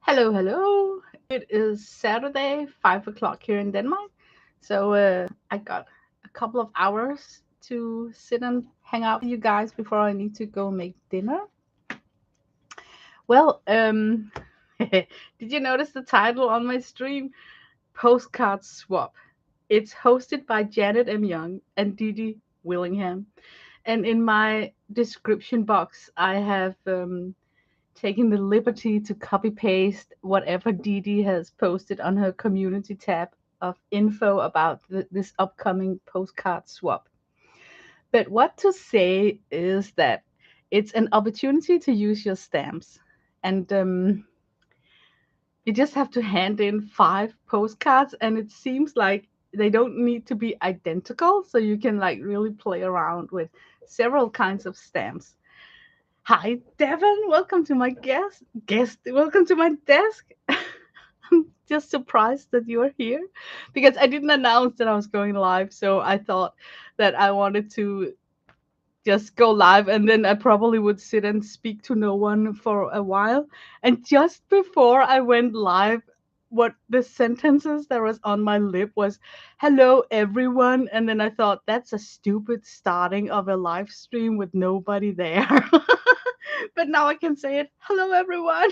Hello, hello. It is Saturday, 5 o'clock here in Denmark. So I got a couple of hours to sit and hang out with you guys before I need to go make dinner. Well, did you notice the title on my stream? Postcard Swap. It's hosted by Janet M. Young and Dede Willingham. And in my description box, I have taking the liberty to copy paste whatever Dee has posted on her community tab of info about this upcoming postcard swap. But what to say is that it's an opportunity to use your stamps. And you just have to hand in 5 postcards, and it seems like they don't need to be identical. So you can like really play around with several kinds of stamps. Hi, Devin. Welcome to my guest. Welcome to my desk. I'm just surprised that you're here because I didn't announce that I was going live. So I thought that I wanted to just go live and then I probably would sit and speak to no one for a while. And just before I went live, what the sentences that was on my lip was hello everyone, and then I thought that's a stupid starting of a live stream with nobody there. But now I can say it. Hello everyone.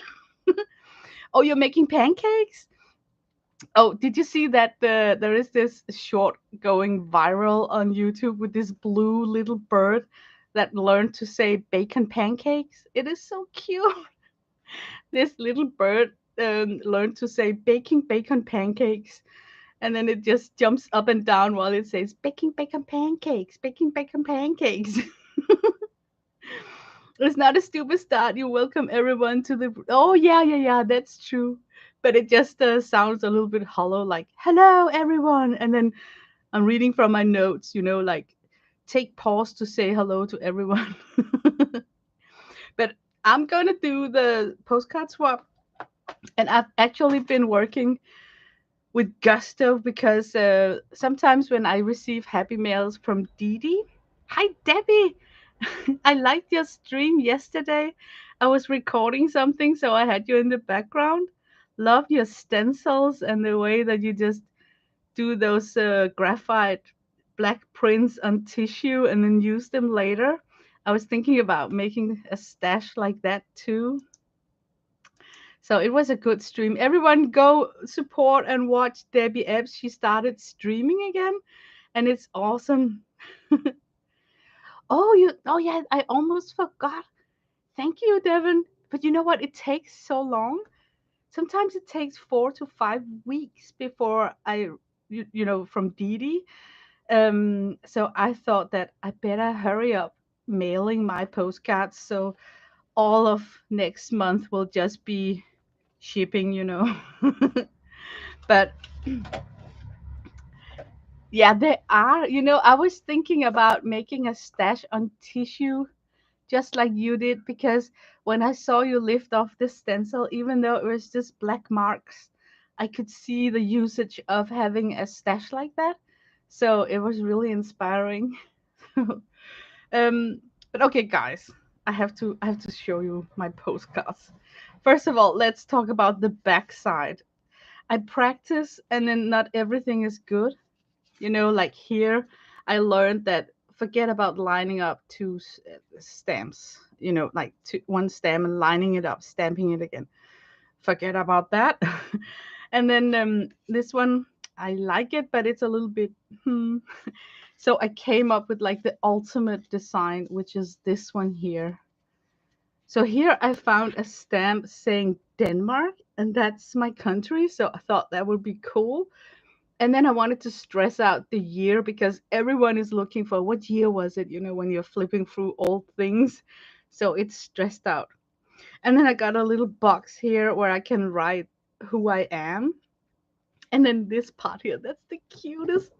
Oh, you're making pancakes? Oh, did you see that there is this short going viral on YouTube with this blue little bird that learned to say bacon pancakes? It is so cute. This little bird learned to say baking bacon pancakes, and then it just jumps up and down while it says baking bacon pancakes, baking bacon pancakes. It's not a stupid start. You welcome everyone to the. Oh yeah. That's true. But it just sounds a little bit hollow, like "Hello, everyone," and then I'm reading from my notes. Like take pause to say hello to everyone. But I'm gonna do the postcard swap, and I've actually been working with gusto because sometimes when I receive happy mails from Dee. Hi, Debbie. I liked your stream yesterday. I was recording something, so I had you in the background. Loved your stencils and the way that you just do those graphite black prints on tissue and then use them later. I was thinking about making a stash like that too. So it was a good stream. Everyone go support and watch Debbie Epps. She started streaming again and it's awesome. Oh yeah, I almost forgot. Thank you, Devin. But you know what? It takes so long. Sometimes it takes 4 to 5 weeks before from Didi. So I thought that I better hurry up mailing my postcards. So all of next month will just be shipping. But yeah, they are. I was thinking about making a stash on tissue just like you did because when I saw you lift off the stencil, even though it was just black marks, I could see the usage of having a stash like that. So it was really inspiring. um, but okay, guys, I have to show you my postcards. First of all, let's talk about the back side. I practice, and then not everything is good. Like here, I learned that forget about lining up two stamps, like one stamp and lining it up, stamping it again. Forget about that. And then this one, I like it, but it's a little bit, hmm. So I came up with like the ultimate design, which is this one here. So here I found a stamp saying Denmark, and that's my country. So I thought that would be cool. And then I wanted to stress out the year because everyone is looking for what year was it, when you're flipping through old things. So it's stressed out. And then I got a little box here where I can write who I am. And then this part here, that's the cutest.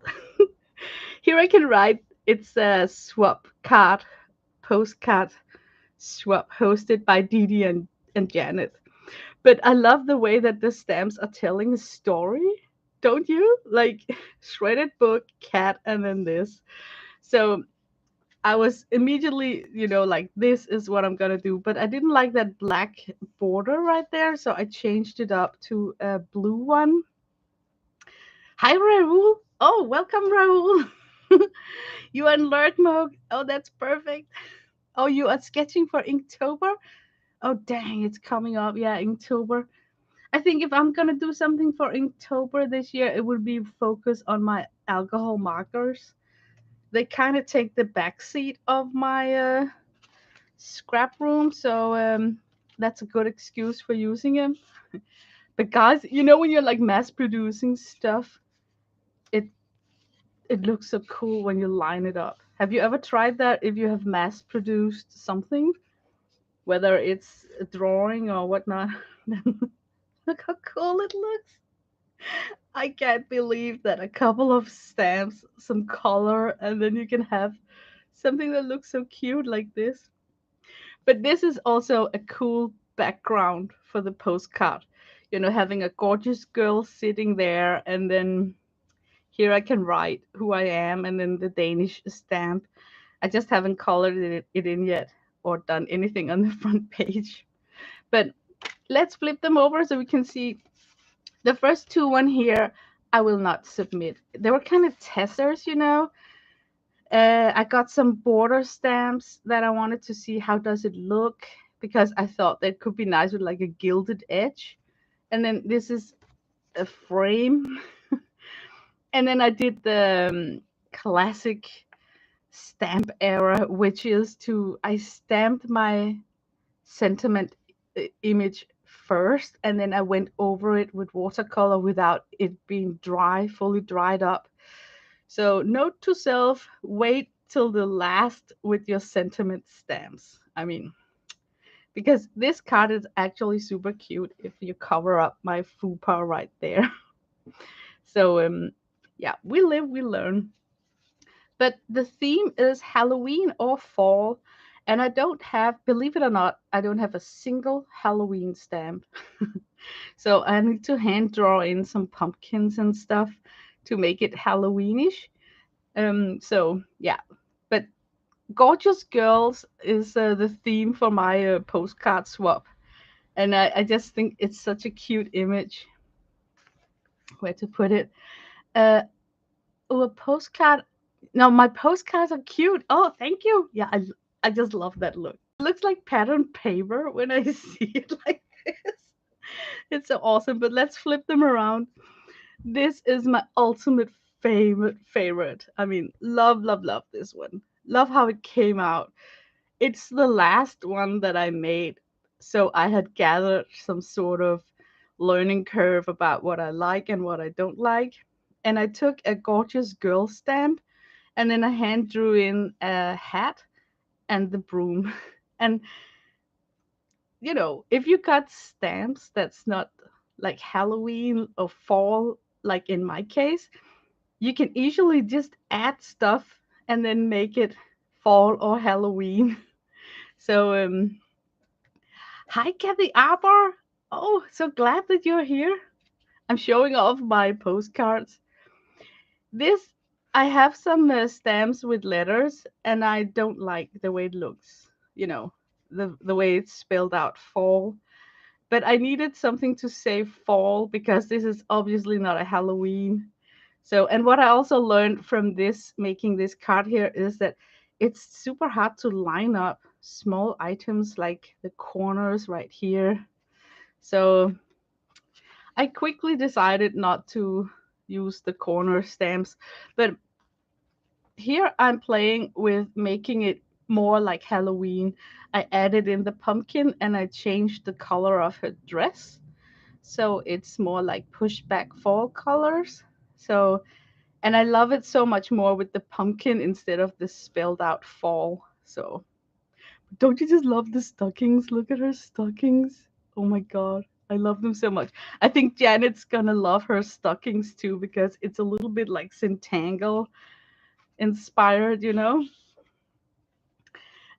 Here I can write it's a swap card, postcard swap hosted by Didi and Janet. But I love the way that the stamps are telling a story, don't you? Like shredded book, cat, and then this. So I was immediately, like this is what I'm gonna do. But I didn't like that black border right there, so I changed it up to a blue one. Hi, Raul. Oh, welcome, Raul. You are in Lurk mode. Oh, that's perfect. Oh, you are sketching for Inktober? Oh, dang, it's coming up. Yeah, Inktober. I think if I'm gonna do something for Inktober this year, it would be focus on my alcohol markers. They kind of take the back seat of my scrap room, so that's a good excuse for using them. But guys, when you're like mass producing stuff, it it looks so cool when you line it up. Have you ever tried that if you have mass produced something, whether it's a drawing or whatnot? Look how cool it looks. I can't believe that a couple of stamps, some color, and then you can have something that looks so cute like this. But this is also a cool background for the postcard. Having a gorgeous girl sitting there, and then here I can write who I am, and then the Danish stamp. I just haven't colored it in yet or done anything on the front page. But let's flip them over so we can see the first two one here. I will not submit. They were kind of testers. I got some border stamps that I wanted to see how does it look, because I thought that could be nice with like a gilded edge. And then this is a frame. And then I did the classic stamp era, which is I stamped my sentiment image first, and then I went over it with watercolor without it being fully dried up. So note to self, wait till the last with your sentiment stamps. I mean, because this card is actually super cute if you cover up my fupa right there. So yeah, we live, we learn. But the theme is Halloween or fall. And I don't have, believe it or not, I don't have a single Halloween stamp. So I need to hand draw in some pumpkins and stuff to make it Halloweenish. So yeah, but gorgeous girls is the theme for my postcard swap, and I just think it's such a cute image. Where to put it? Uh, oh, a postcard. No, my postcards are cute. Oh, thank you. Yeah, I just love that look. It looks like pattern paper when I see it like this. It's so awesome. But let's flip them around. This is my ultimate favorite. I mean, love, love, love this one. Love how it came out. It's the last one that I made. So I had gathered some sort of learning curve about what I like and what I don't like. And I took a gorgeous girl stamp, and then I hand drew in a hat and the broom. And if you got stamps that's not like Halloween or fall, like in my case, you can easily just add stuff and then make it fall or Halloween. So hi, Kathy Arbor. Oh, so glad that you're here. I'm showing off my postcards. This, I have some stamps with letters, and I don't like the way it looks. The way it's spelled out fall. But I needed something to say fall because this is obviously not a Halloween. So, and what I also learned from this, making this card here, is that it's super hard to line up small items like the corners right here. So I quickly decided not to use the corner stamps, but here I'm playing with making it more like Halloween. I added in the pumpkin and I changed the color of her dress. So it's more like pushback fall colors. So, and I love it so much more with the pumpkin instead of the spelled out fall. So, don't you just love the stockings? Look at her stockings. Oh my God. I love them so much. I think Janet's gonna love her stockings too because it's a little bit like Centangle inspired.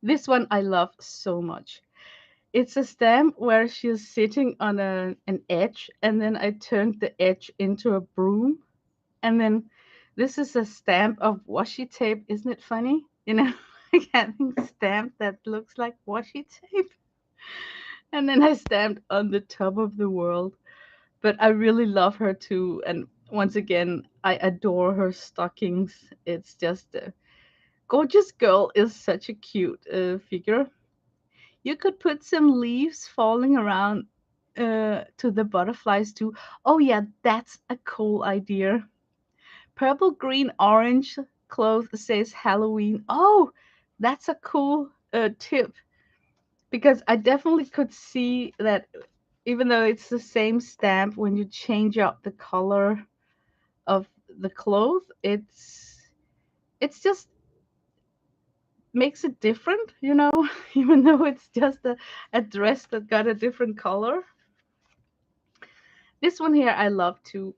This one I love so much. It's a stamp where she's sitting on an edge, and then I turned the edge into a broom. And then this is a stamp of washi tape. Isn't it funny? like having stamped that looks like washi tape. And then I stamped on the top of the world. But I really love her too. And once again, I adore her stockings. It's just a gorgeous girl is such a cute figure. You could put some leaves falling around to the butterflies too. Oh yeah, that's a cool idea. Purple, green, orange cloth says Halloween. Oh, that's a cool tip because I definitely could see that even though it's the same stamp, when you change up the color of the cloth, it's just makes it different, even though it's just a dress that got a different color. This one here I love too.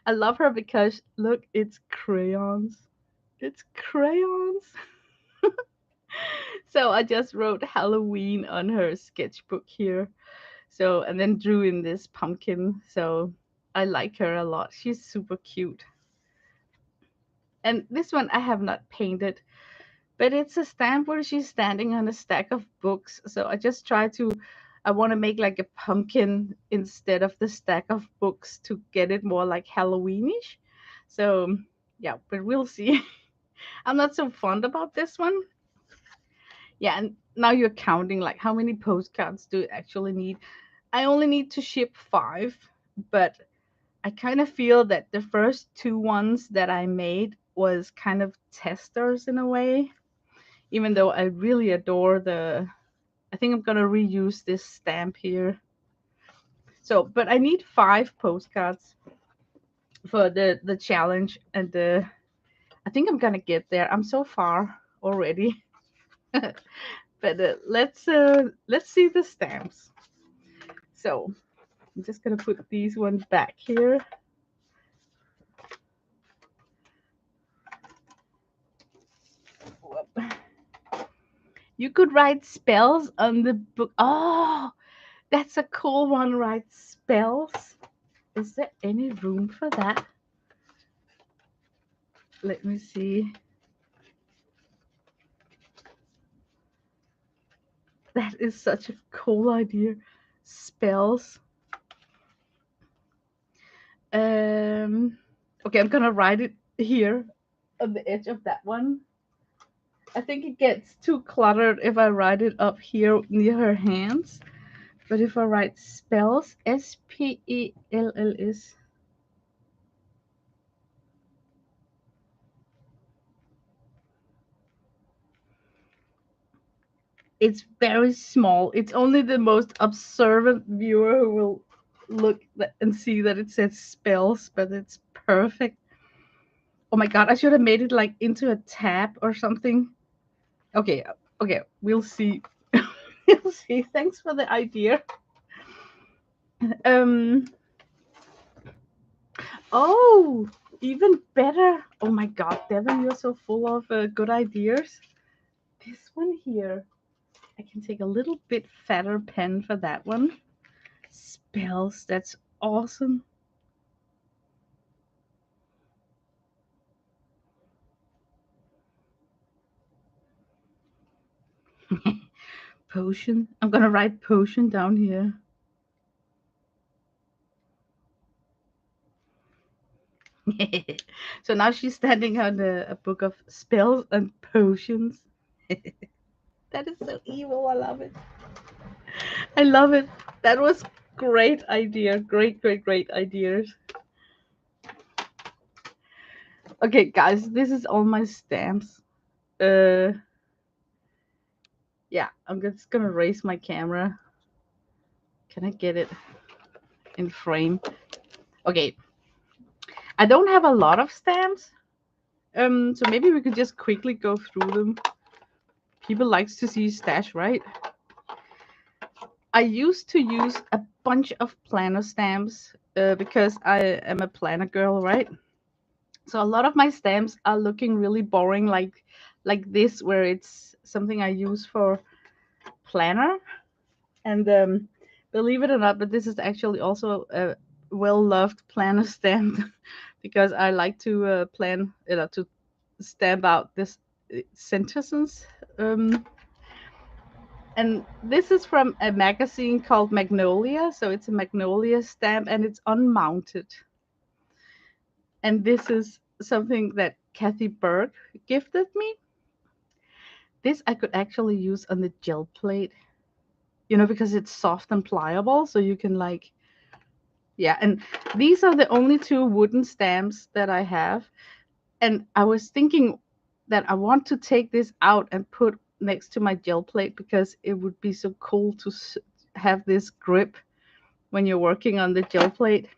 I love her because look, it's crayons. It's crayons. So I just wrote Halloween on her sketchbook here. So and then drew in this pumpkin. So I like her a lot. She's super cute. And this one I have not painted, but it's a stamp where she's standing on a stack of books. So I want to make like a pumpkin instead of the stack of books to get it more like Halloweenish. So yeah, but we'll see. I'm not so fond about this one. Yeah, and now you're counting like how many postcards do you actually need? I only need to ship 5, but I kind of feel that the first 2 ones that I made was kind of testers in a way, even though I really adore I think I'm going to reuse this stamp here. So, but I need 5 postcards for the challenge and I think I'm going to get there. I'm so far already. But let's see the stamps. So, I'm just going to put these ones back here. Whoop. You could write spells on the book. Oh, that's a cool one. Write spells. Is there any room for that? Let me see. That is such a cool idea. Spells. Okay, I'm gonna write it here on the edge of that one. I think it gets too cluttered if I write it up here near her hands. But if I write spells, Spells, it's very small. It's only the most observant viewer who will and see that it says spells, but it's perfect. Oh my god, I should have made it like into a tab or something. Okay, okay, we'll see. We'll see. Thanks for the idea. Um. Oh, even better. Oh my god, Devin, you're so full of good ideas. This one here, I can take a little bit fatter pen for that one. Spells. That's awesome. Potion. I'm gonna write potion down here. So now she's standing on a book of spells and potions. That is so evil. I love it. I love it. That was great idea. Great, great, great ideas. Okay, guys, this is all my stamps. Uh, yeah, I'm just gonna raise my camera. Can I get it in frame? Okay, I don't have a lot of stamps. So maybe we could just quickly go through them. People likes to see stash, right? I used to use a bunch of planner stamps because I am a planner girl, right? So a lot of my stamps are looking really boring, like this, where it's something I use for planner. And believe it or not, but this is actually also a well-loved planner stamp because I like to plan, to stamp out this sentences. Um, and this is from a magazine called Magnolia. So it's a Magnolia stamp and it's unmounted. And this is something that Kathy Burke gifted me. This I could actually use on the gel plate, because it's soft and pliable. So you can yeah. And these are the only two wooden stamps that I have. And I was thinking that I want to take this out and put next to my gel plate because it would be so cool to have this grip when you're working on the gel plate.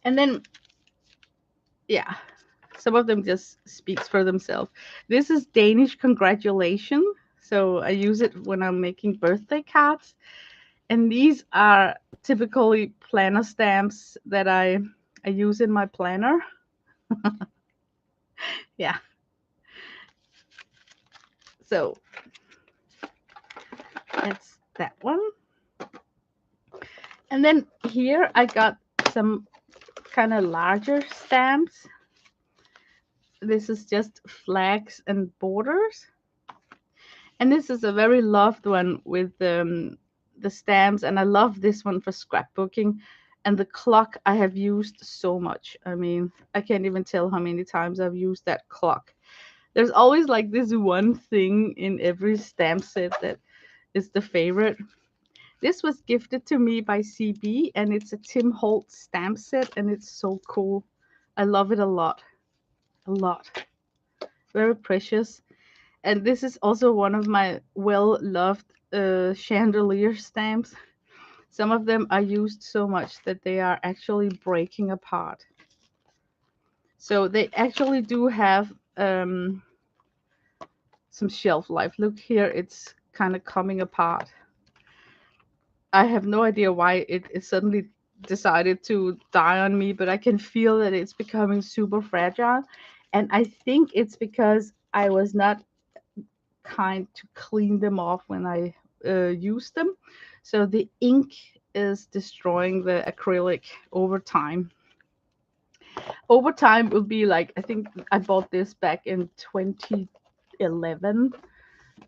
And then, yeah, some of them just speaks for themselves. This is Danish congratulation. So I use it when I'm making birthday cards. And these are typically planner stamps that I use in my planner. Yeah. So that's that one. And then here I got some kind of larger stamps. This is just flags and borders. And this is a very loved one with the stamps. And I love this one for scrapbooking. And the clock I have used so much. I mean, I can't even tell how many times I've used that clock. There's always like this one thing in every stamp set that is the favorite. This was gifted to me by CB, and it's a Tim Holtz stamp set, and it's so cool. I love it a lot. A lot. Very precious. And this is also one of my well-loved chandelier stamps. Some of them are used so much that they are actually breaking apart. So they actually do have some shelf life. Look here, it's kind of coming apart. I have no idea why it suddenly decided to die on me, but I can feel that it's becoming super fragile. And I think it's because I was not kind to clean them off when I used them. So the ink is destroying the acrylic over time. Over time will be like, I think I bought this back in 2011.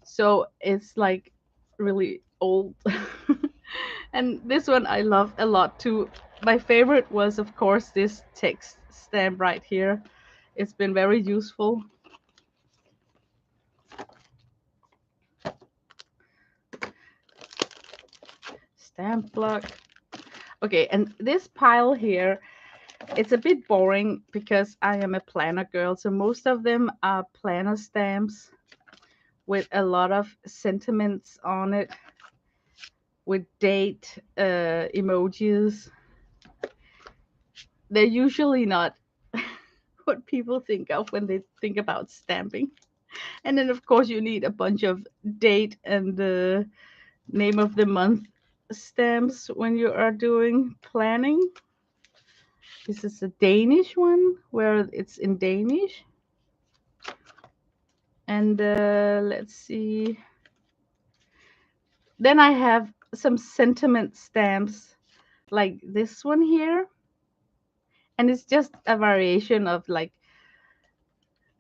So it's like really old. And this one I love a lot too. My favorite was, of course, this text stamp right here. It's been very useful. Stamp block. Okay, and this pile here, it's a bit boring because I am a planner girl. So most of them are planner stamps with a lot of sentiments on it, with date emojis. They're usually not what people think of when they think about stamping. And then, of course, you need a bunch of date and the name of the month stamps when you are doing planning. This is a Danish one where it's in Danish. And let's see. Then I have some sentiment stamps like this one here. And it's just a variation of like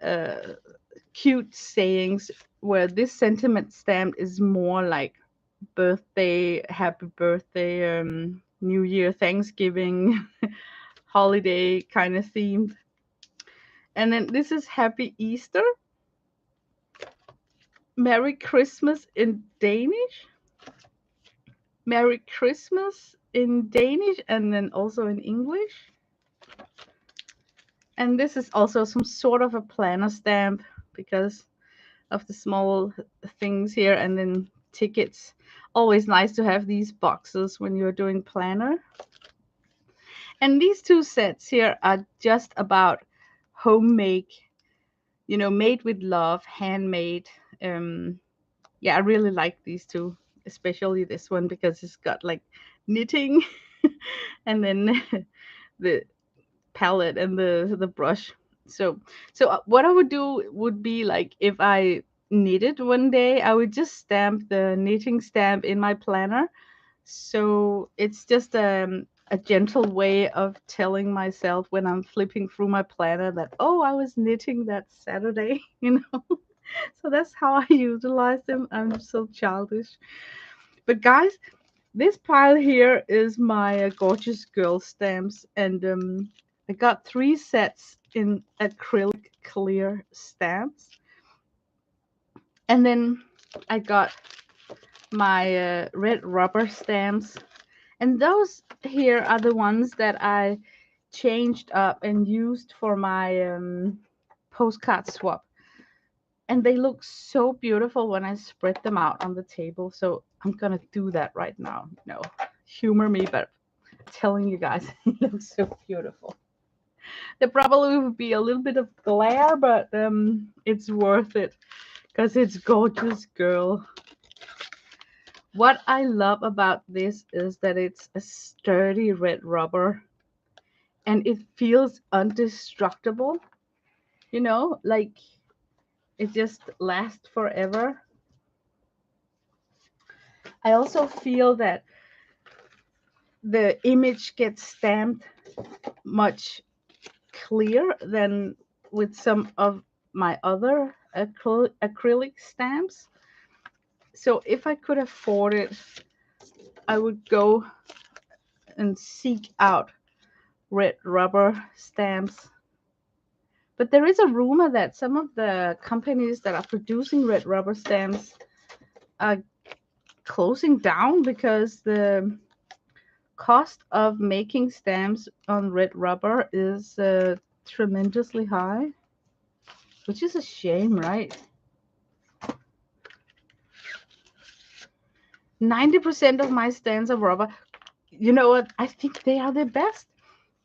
uh, cute sayings, where this sentiment stamp is more like birthday, happy birthday, New Year, Thanksgiving, holiday kind of themed. And then this is Happy Easter, Merry Christmas in Danish, Merry Christmas in Danish, and then also in English. And this is also some sort of a planner stamp because of the small things here, and then tickets. Always nice to have these boxes when you're doing planner. And these two sets here are just about homemade, made with love, handmade. Yeah, I really like these two, especially this one because it's got like knitting and then the palette and the brush. So what I would do would be like, if I knitted one day, I would just stamp the knitting stamp in my planner. So it's just a gentle way of telling myself when I'm flipping through my planner that, oh, I was knitting that Saturday, you know. So that's how I utilize them. I'm so childish. But guys, this pile here is my gorgeous girl stamps, and I got 3 sets in acrylic clear stamps, and then I got my red rubber stamps, and those here are the ones that I changed up and used for my postcard swap, and they look so beautiful when I spread them out on the table. So I'm gonna do that right now. No, humor me, but telling you guys, it looks so beautiful. There probably will be a little bit of glare, but it's worth it because it's gorgeous, girl. What I love about this is that it's a sturdy red rubber and it feels indestructible, you know, like it just lasts forever. I also feel that the image gets stamped much clear than with some of my other acrylic stamps. So if I could afford it, I would go and seek out red rubber stamps. But there is a rumor that some of the companies that are producing red rubber stamps are closing down because the cost of making stamps on red rubber is tremendously high, which is a shame, right? 90% of my stamps are rubber. You know what? I think they are the best.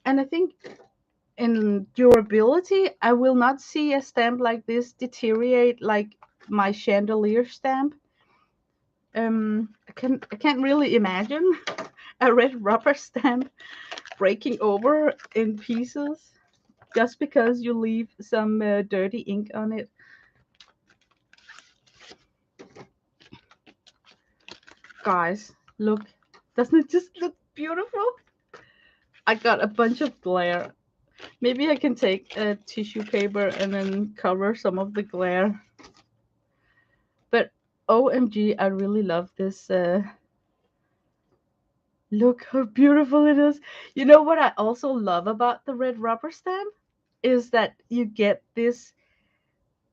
And I think in durability, I will not see a stamp like this deteriorate like my chandelier stamp. I can't really imagine a red rubber stamp breaking over in pieces just because you leave some dirty ink on it. Guys, look, doesn't it just look beautiful? I got a bunch of glare. Maybe I can take a tissue paper and then cover some of the glare. But OMG, I really love this. Look how beautiful it is. You know what I also love about the red rubber stamp is that you get this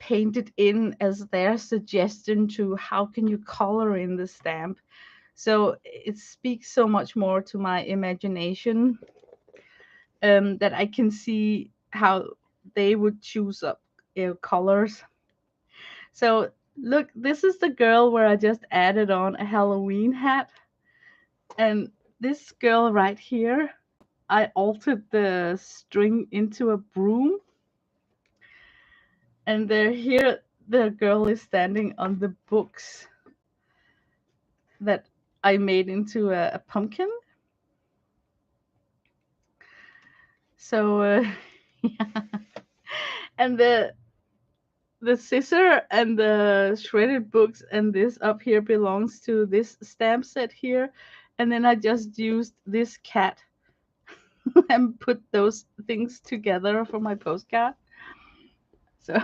painted in as their suggestion to how can you color in the stamp. So it speaks so much more to my imagination, that I can see how they would choose up, colors. So look, this is the girl where I just added on a Halloween hat, and this girl right here, I altered the string into a broom, and there here the girl is standing on the books that I made into a pumpkin. So yeah. And the scissor and the shredded books and this up here belongs to this stamp set here, and then I just used this cat and put those things together for my postcard. So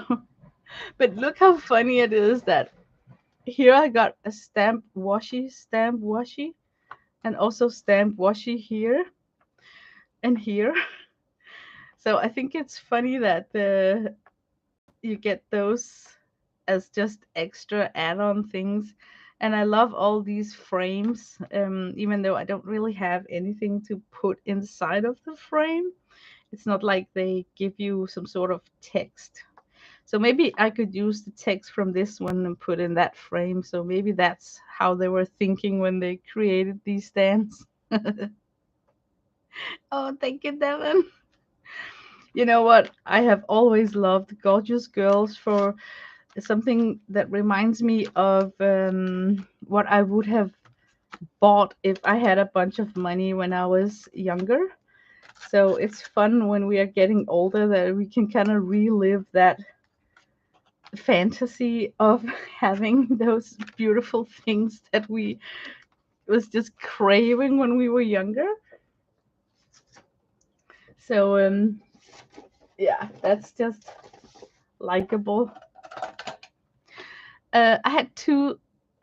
but look how funny it is that here I got a stamp washi, and also stamp washi here and here. So I think it's funny that you get those as just extra add-on things. And I love all these frames, even though I don't really have anything to put inside of the frame. It's not like they give you some sort of text. So maybe I could use the text from this one and put in that frame. So maybe that's how they were thinking when they created these stands. Oh, thank you, Devin. You know what? I have always loved Gorgeous Girls for something that reminds me of what I would have bought if I had a bunch of money when I was younger. So it's fun when we are getting older that we can kind of relive that fantasy of having those beautiful things that we was just craving when we were younger. So yeah, that's just likable. I had two.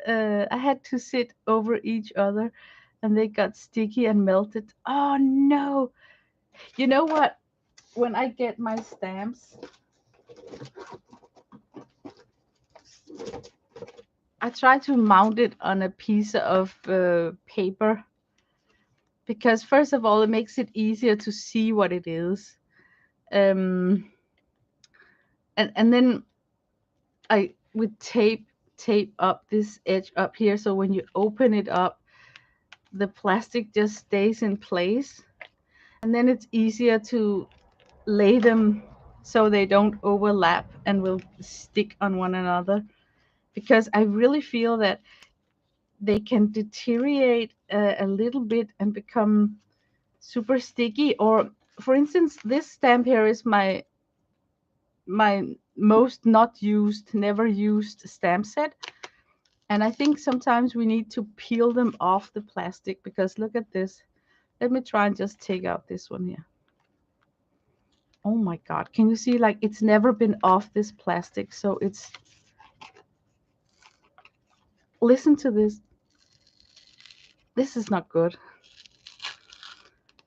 I had to sit over each other, and they got sticky and melted. Oh no! You know what? When I get my stamps, I try to mount it on a piece of paper because first of all, it makes it easier to see what it is. Um, and then I would tape up this edge up here, so when you open it up, the plastic just stays in place, and then it's easier to lay them so they don't overlap and will stick on one another. Because I really feel that they can deteriorate a little bit and become super sticky. Or, for instance, this stamp here is my most not used, never used stamp set. And I think sometimes we need to peel them off the plastic because look at this. Let me try and just take out this one here. Oh my God. Can you see, like, it's never been off this plastic. So it's, listen to this. This is not good.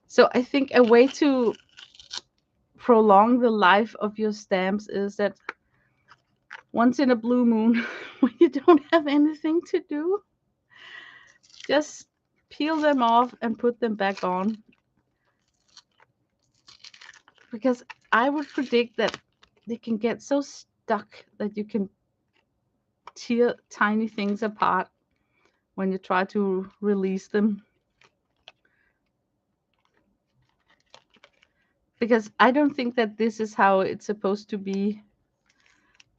So I think a way to prolong the life of your stamps is that once in a blue moon, when you don't have anything to do, just peel them off and put them back on. Because I would predict that they can get so stuck that you can tear tiny things apart when you try to release them. Because I don't think that this is how it's supposed to be.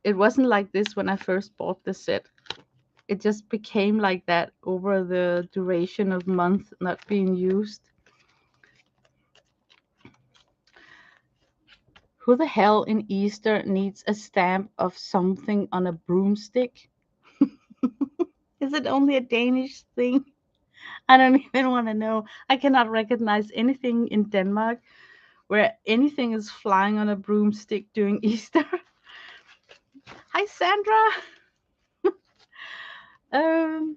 It wasn't like this when I first bought the set. It just became like that over the duration of months not being used. Who the hell in Easter needs a stamp of something on a broomstick? Is it only a Danish thing? I don't even want to know. I cannot recognize anything in Denmark where anything is flying on a broomstick during Easter. Hi, Sandra. Um,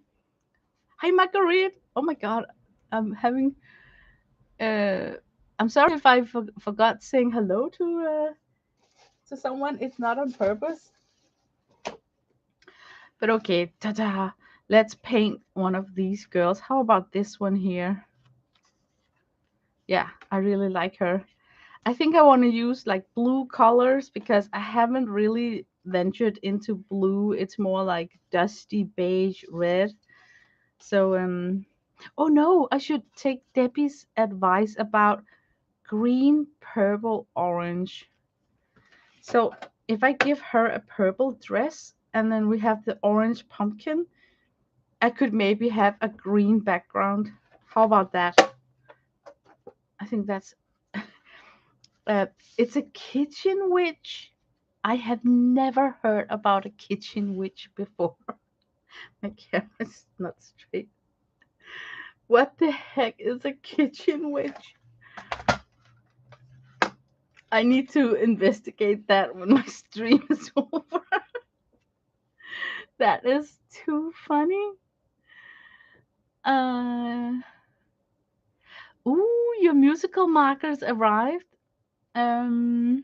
hi, Marguerite. Oh my God, I'm having. Uh, I'm sorry if I forgot saying hello to someone. It's not on purpose. But okay, ta-da. Let's paint one of these girls. How about this one here? Yeah, I really like her. I think I want to use like blue colors because I haven't really ventured into blue. It's more like dusty beige red. So oh no, I should take Debbie's advice about green, purple, orange. So if I give her a purple dress and then we have the orange pumpkin, I could maybe have a green background. How about that? I think that's uh, it's a kitchen witch. I have never heard about a kitchen witch before. My camera's not straight. What the heck is a kitchen witch? I need to investigate that when my stream is over. That is too funny. Uh, ooh, your musical markers arrived. Um,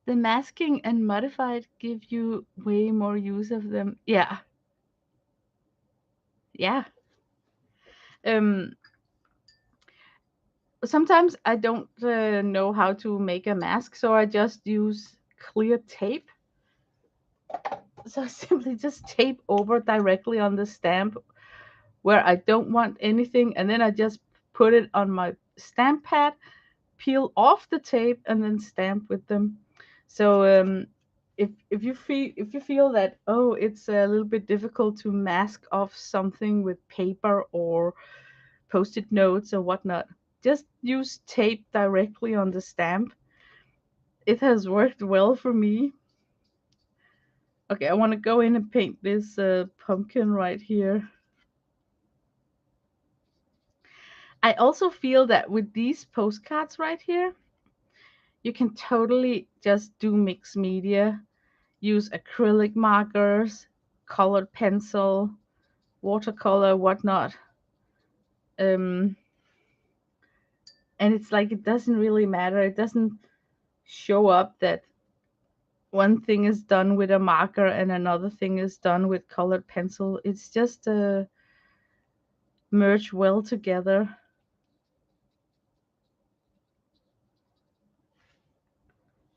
the masking and modified give you way more use of them. Yeah, yeah. Um, sometimes I don't know how to make a mask, so I just use clear tape. So I simply just tape over directly on the stamp where I don't want anything, and then I just put it on my stamp pad, peel off the tape, and then stamp with them. So if you feel that, oh, it's a little bit difficult to mask off something with paper or post-it notes or whatnot, just use tape directly on the stamp. It has worked well for me. Okay, I want to go in and paint this pumpkin right here. I also feel that with these postcards right here, you can totally just do mixed media, use acrylic markers, colored pencil, watercolor, whatnot. Um, and it's like it doesn't really matter. It doesn't show up that one thing is done with a marker and another thing is done with colored pencil. It's just merge well together.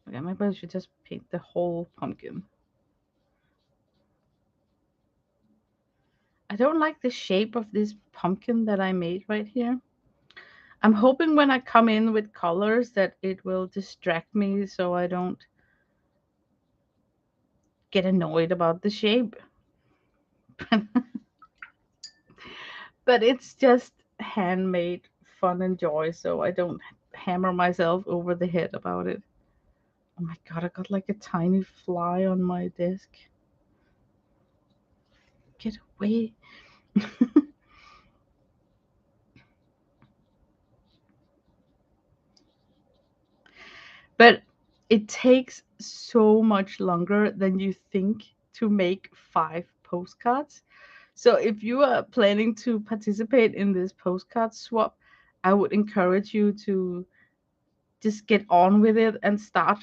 Okay, maybe I should just paint the whole pumpkin. I don't like the shape of this pumpkin that I made right here. I'm hoping when I come in with colors that it will distract me so I don't get annoyed about the shape. But it's just handmade fun and joy, so I don't hammer myself over the head about it. Oh my god, I got like a tiny fly on my desk. Get away. But it takes so much longer than you think to make 5 postcards. So if you are planning to participate in this postcard swap, I would encourage you to just get on with it and start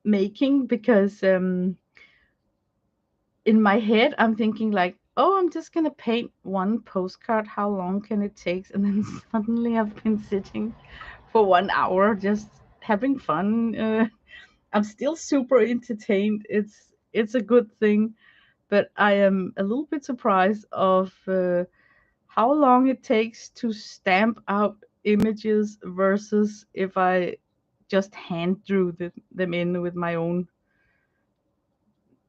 making, because in my head I'm thinking like, oh, I'm just gonna paint 1 postcard. How long can it take? And then suddenly I've been sitting for 1 hour just having fun. I'm still super entertained. It's a good thing, but I am a little bit surprised of how long it takes to stamp out images versus if I just hand drew them in with my own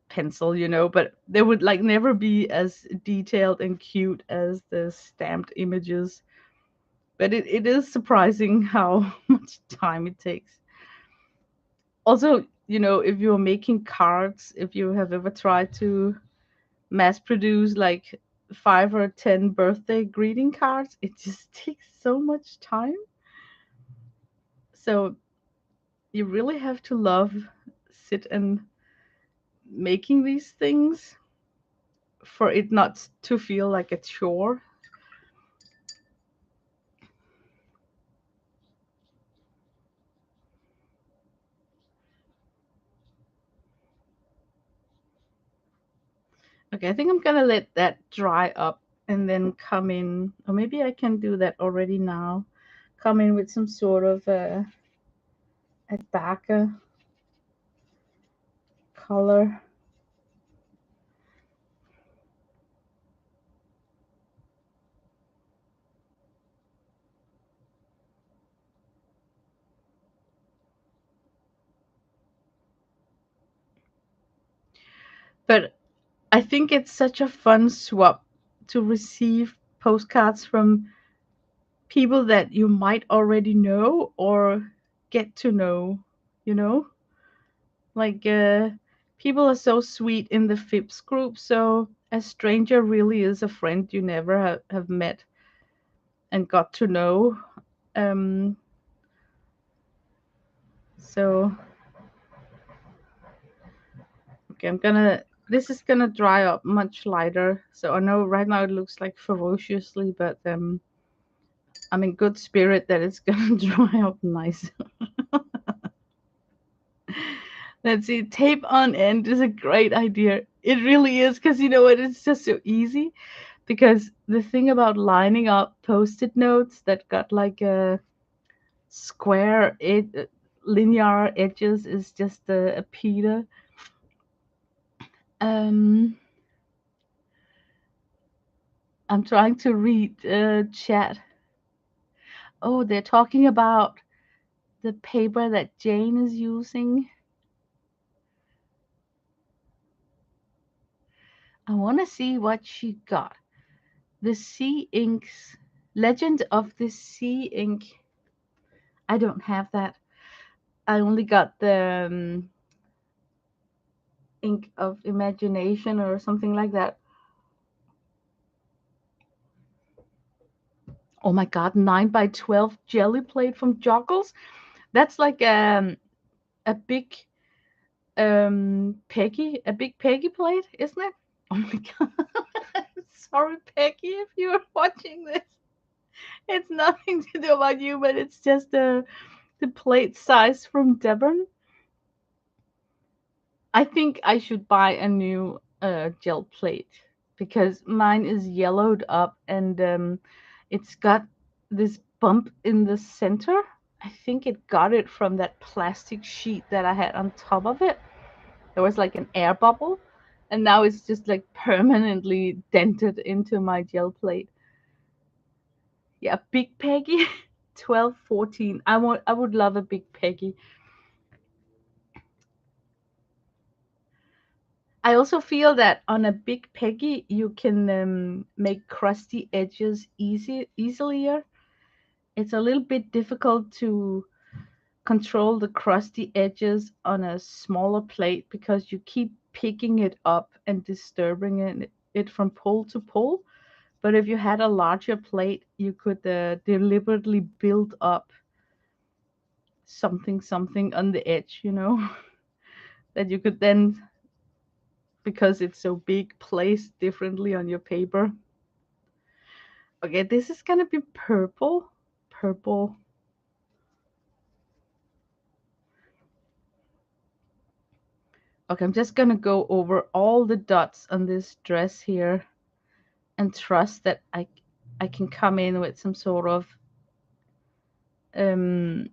pencil, but they would like never be as detailed and cute as the stamped images. But it is surprising how much time it takes. Also, if you're making cards, if you have ever tried to mass produce like 5 or 10 birthday greeting cards, it just takes so much time. So you really have to love sit and making these things for it not to feel like a chore. Okay, I think I'm gonna let that dry up and then come in, or maybe I can do that already now. Come in with some sort of a darker color. But I think it's such a fun swap to receive postcards from people that you might already know or get to know, you know? Like, people are so sweet in the FIPS group, so a stranger really is a friend you never have met and got to know. Um, so, okay, this is gonna dry up much lighter. So I know right now it looks like ferociously, but I'm in good spirit that it's gonna dry up nice. Let's see, tape on end is a great idea. It really is, because you know what? It's just so easy. Because the thing about lining up post-it notes that got like a square, linear edges is just a Peter. Um, I'm trying to read chat. Oh, they're talking about the paper that Jane is using. I want to see what she got. The Sea Inks, Legend of the Sea Ink. I don't have that. I only got the Ink of Imagination or something like that. Oh my God, 9 by 12 jelly plate from Joggles. That's like a big a big Peggy plate, isn't it? Oh my God. Sorry, Peggy, if you're watching this. It's nothing to do about you, but it's just the plate size from Devon. I think I should buy a new gel plate because mine is yellowed up and it's got this bump in the center. I think it got it from that plastic sheet that I had on top of it. There was like an air bubble, and now it's just like permanently dented into my gel plate. Yeah, big Peggy, 12, 14. I would love a big Peggy. I also feel that on a big Peggy you can make crusty edges easier. It's a little bit difficult to control the crusty edges on a smaller plate because you keep picking it up and disturbing it from pull to pull. But if you had a larger plate, you could deliberately build up something on the edge, that you could then, because it's so big, place differently on your paper. Okay, this is gonna be purple. Purple. Okay, I'm just gonna go over all the dots on this dress here and trust that I can come in with some sort of um,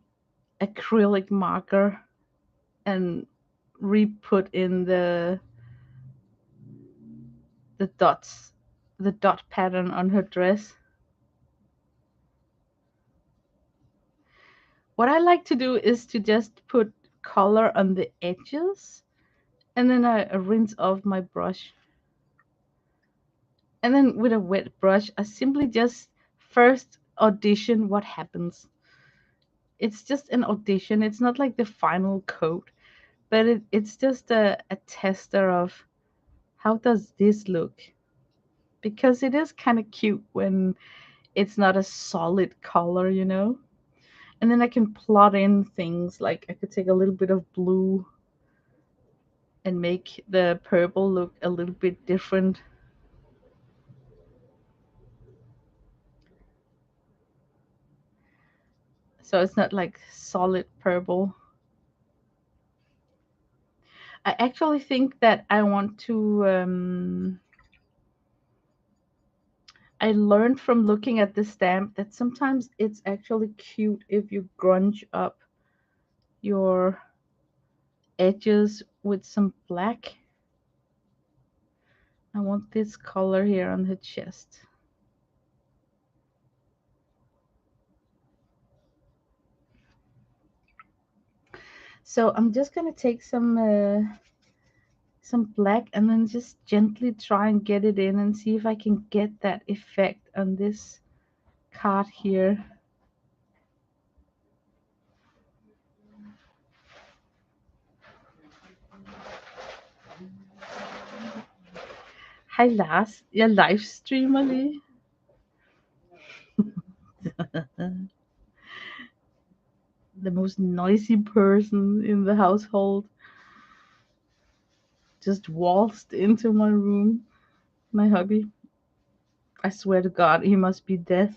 acrylic marker and re-put in the dots, the dot pattern on her dress. What I like to do is to just put color on the edges and then I rinse off my brush. And then with a wet brush, I simply just first audition what happens. It's just an audition. It's not like the final coat, but it's just a tester of how does this look? Because it is kind of cute when it's not a solid color. And then I can plot in things like I could take a little bit of blue and make the purple look a little bit different. So it's not like solid purple. I actually think that I want to. I learned from looking at the stamp that sometimes it's actually cute if you grunge up your edges with some black. I want this color here on her chest. So I'm just gonna take some black and then just gently try and get it in and see if I can get that effect on this card here. Hej Lars, jeg livestreamer lige. The most noisy person in the household just waltzed into my room. My hubby. I swear to God, he must be deaf.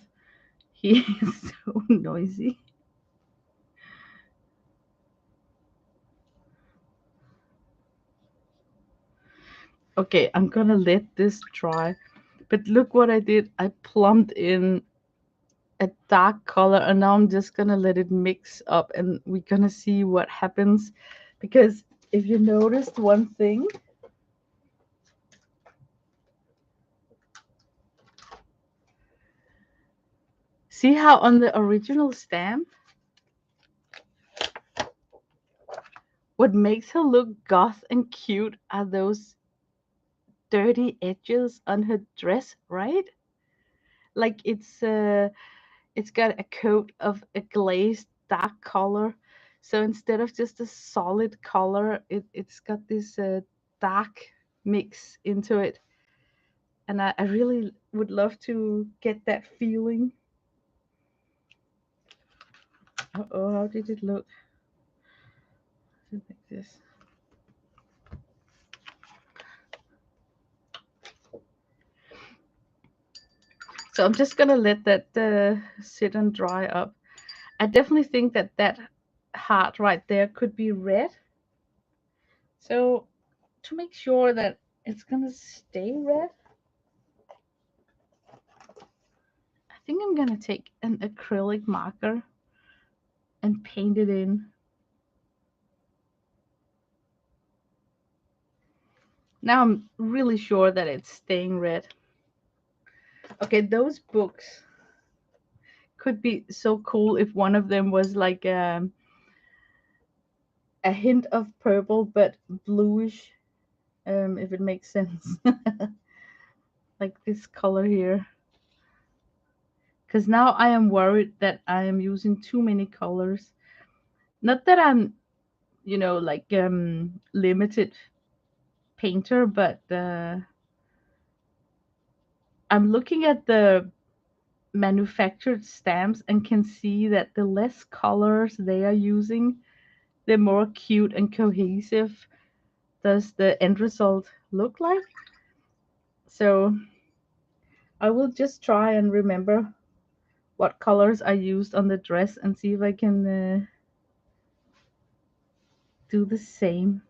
He is so noisy. Okay, I'm gonna let this dry. But look what I did. I plumped in a dark color and now I'm just gonna let it mix up and we're gonna see what happens. Because if you noticed one thing, see how on the original stamp, what makes her look goth and cute are those dirty edges on her dress, right? Like it's got a coat of a glazed dark color. So instead of just a solid color, it's got this dark mix into it. And I really would love to get that feeling. Oh, how did it look? Like this. So I'm just gonna let that sit and dry up. I definitely think that that heart right there could be red. So to make sure that it's gonna stay red, I think I'm gonna take an acrylic marker and paint it in. Now I'm really sure that it's staying red. Okay, those books could be so cool if one of them was like a hint of purple but bluish, if it makes sense. Like this color here. Because now I am worried that I am using too many colors. Not that I'm, like limited painter, but I'm looking at the manufactured stamps and can see that the less colors they are using, the more cute and cohesive does the end result look like. So I will just try and remember what colors I used on the dress and see if I can do the same.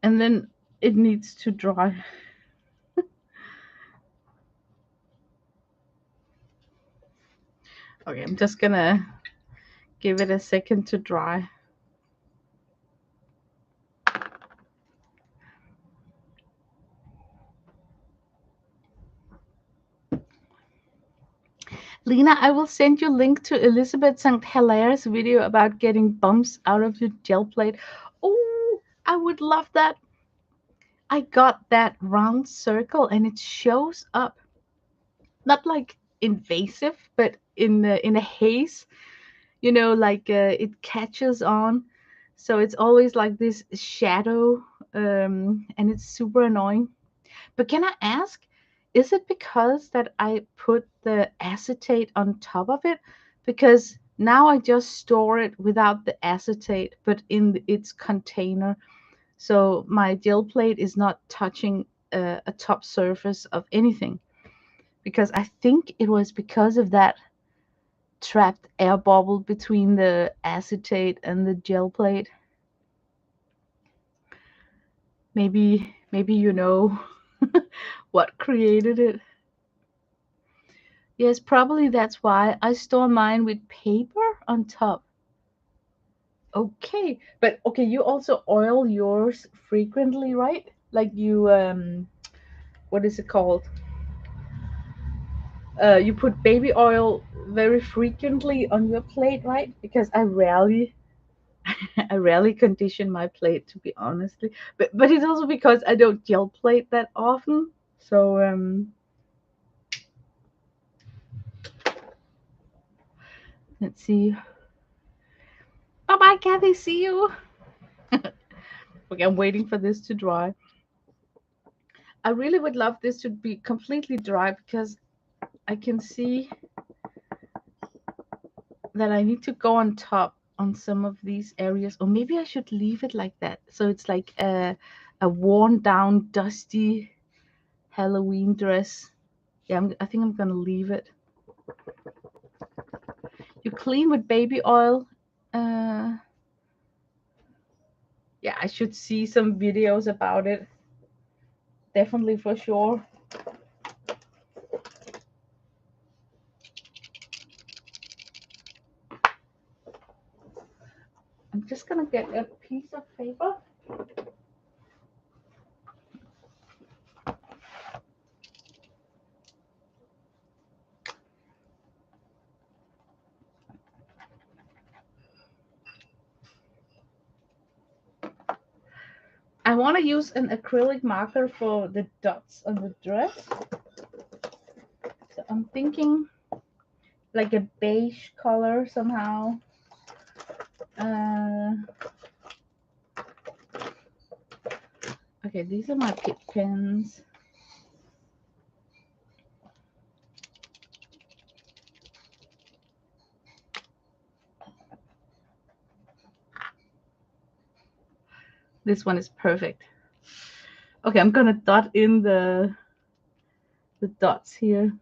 And then it needs to dry. Okay, I'm just gonna give it a second to dry. Lena, I will send you a link to Elizabeth St. Hilaire's video about getting bumps out of your gel plate. Oh, I would love that. I got that round circle and it shows up. Not like invasive, but in a haze, like it catches on. So it's always like this shadow, and it's super annoying. But can I ask, is it because that I put the acetate on top of it? Because now I just store it without the acetate, but in its container. So my gel plate is not touching a top surface of anything. Because I think it was because of that trapped air bubble between the acetate and the gel plate. Maybe you know what created it. Yes, probably that's why I store mine with paper on top. Okay, but okay, you also oil yours frequently, right? Like you what is it called? You put baby oil very frequently on your plate, right? Because I rarely I rarely condition my plate, to be honestly. But it's also because I don't gel plate that often. So let's see. Bye bye, Kathy. See you. Okay, I'm waiting for this to dry. I really would love this to be completely dry because I can see that I need to go on top on some of these areas, or maybe I should leave it like that. So it's like a worn down, dusty Halloween dress. Yeah, I think I'm gonna leave it. You clean with baby oil. Uh, yeah, I should see some videos about it. Definitely for sure. I'm just gonna get a piece of paper. I want to use an acrylic marker for the dots on the dress. So I'm thinking like a beige color somehow. Uh, okay, these are my Kit pens. This one is perfect. Okay, I'm gonna dot in the dots here.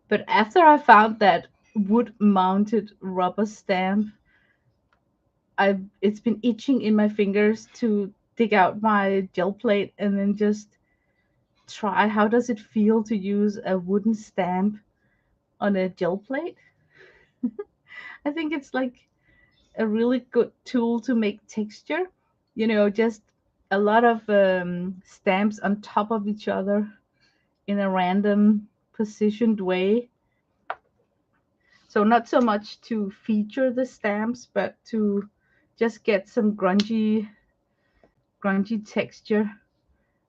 But after I found that wood mounted rubber stamp, it's been itching in my fingers to dig out my gel plate and then just try how does it feel to use a wooden stamp on a gel plate. I think it's like a really good tool to make texture. Just a lot of stamps on top of each other in a random positioned way. So not so much to feature the stamps, but to just get some grungy texture.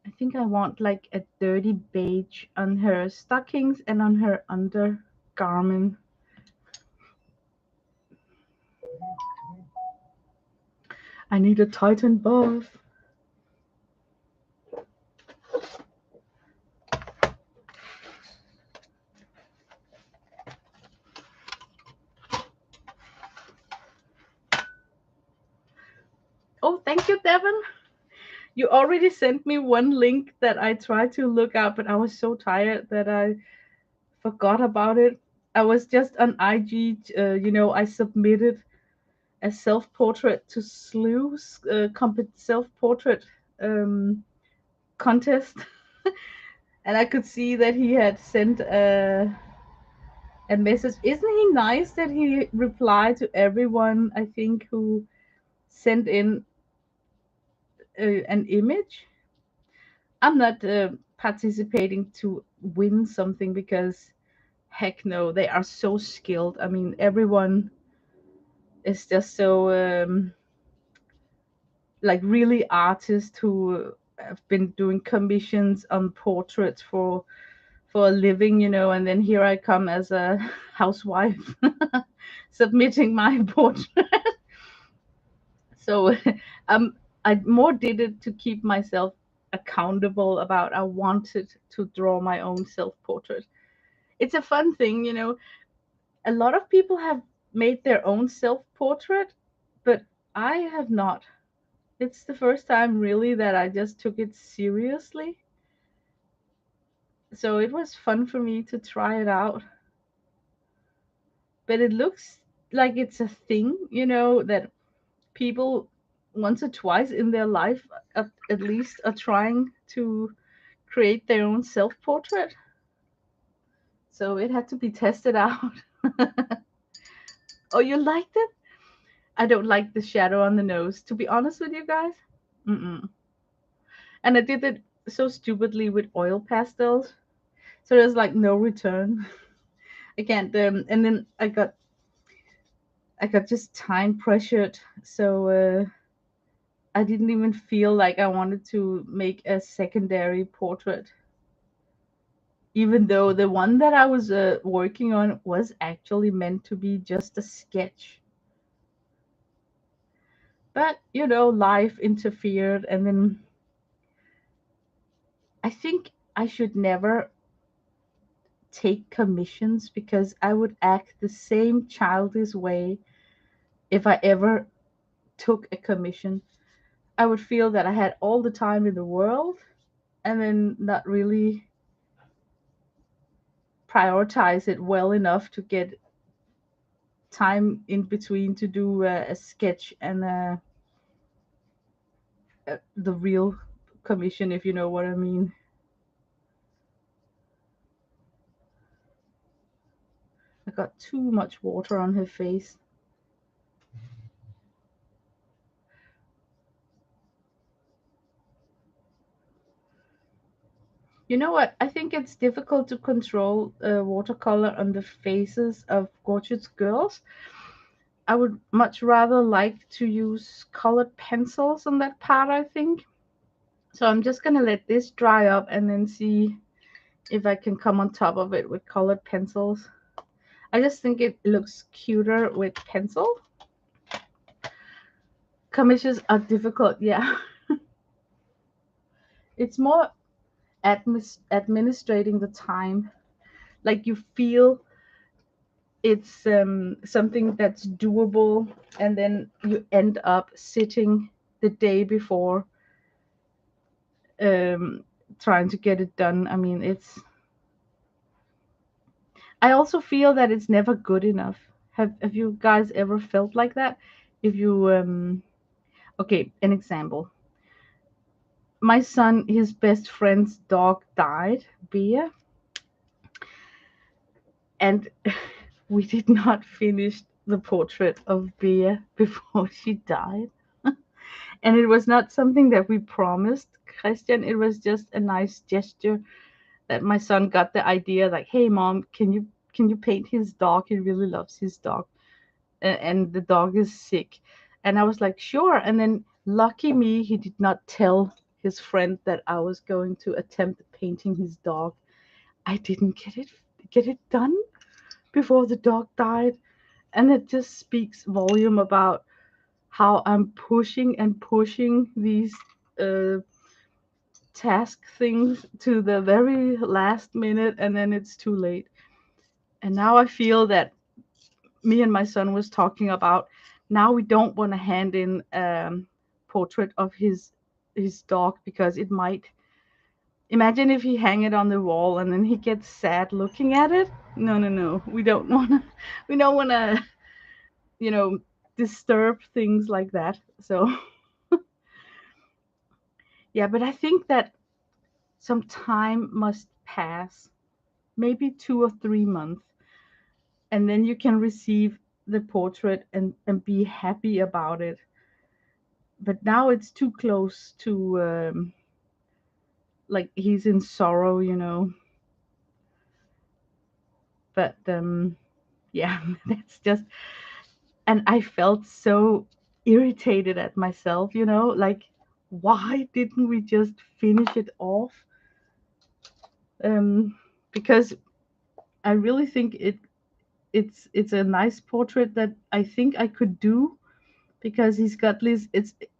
I think I want like a dirty beige on her stockings and on her undergarment. I need a Titan buff. Oh, thank you, Devin. You already sent me one link that I tried to look up, but I was so tired that I forgot about it. I was just on IG, I submitted a self portrait to Slew's self portrait um, contest, and I could see that he had sent a message. Isn't he nice that he replied to everyone, I think, who sent in an image? I'm not participating to win something because heck no, they are so skilled. I mean, everyone is just so like really artists who have been doing commissions on portraits for a living, and then here I come as a housewife submitting my portrait. So I more did it to keep myself accountable about I wanted to draw my own self portrait. It's a fun thing, a lot of people have made their own self portrait, but I have not. It's the first time really that I just took it seriously. So it was fun for me to try it out. But it looks like it's a thing, that people once or twice in their life at least are trying to create their own self portrait. So it had to be tested out. Oh, you liked it? I don't like the shadow on the nose, to be honest with you guys. Mm-mm. And I did it so stupidly with oil pastels. So there's like no return. I can't. And then I got just time pressured. So I didn't even feel like I wanted to make a secondary portrait, even though the one that I was working on was actually meant to be just a sketch. But life interfered, and then I think I should never take commissions because I would act the same childish way if I ever took a commission. I would feel that I had all the time in the world and then not really prioritize it well enough to get time in between to do a sketch and the real commission, if you know what I mean. I got too much water on her face. You know what? I think it's difficult to control watercolor on the faces of gorgeous girls. I would much rather like to use colored pencils on that part, I think. So I'm just gonna let this dry up and then see if I can come on top of it with colored pencils. I just think it looks cuter with pencil. Commissions are difficult, yeah. It's more administrating the time. Like you feel it's something that's doable, and then you end up sitting the day before um, trying to get it done. I mean, I also feel that it's never good enough. Have you guys ever felt like that? If you okay, an example. My son, his best friend's dog died, Bea, and we did not finish the portrait of Bea before she died. And it was not something that we promised Christian. It was just a nice gesture that my son got the idea, like, hey mom, can you paint his dog? He really loves his dog. And the dog is sick. And I was like, sure. And then lucky me, he did not tell his friend that I was going to attempt painting his dog. I didn't get it done before the dog died. And it just speaks volume about how I'm pushing and pushing these uh, task things to the very last minute, and then it's too late. And now I feel that me and my son was talking about, now we don't want to hand in portrait of his dog, because it might, imagine if he hang it on the wall and then he gets sad looking at it. No, no, no, we don't want to. We don't want to, you know, disturb things like that. So yeah, but I think that some time must pass, maybe 2 or 3 months, and then you can receive the portrait and be happy about it. But now it's too close to like he's in sorrow. But yeah, that's just, and I felt so irritated at myself, like, why didn't we just finish it off? um because I really think it's a nice portrait that I think I could do, because he's got this,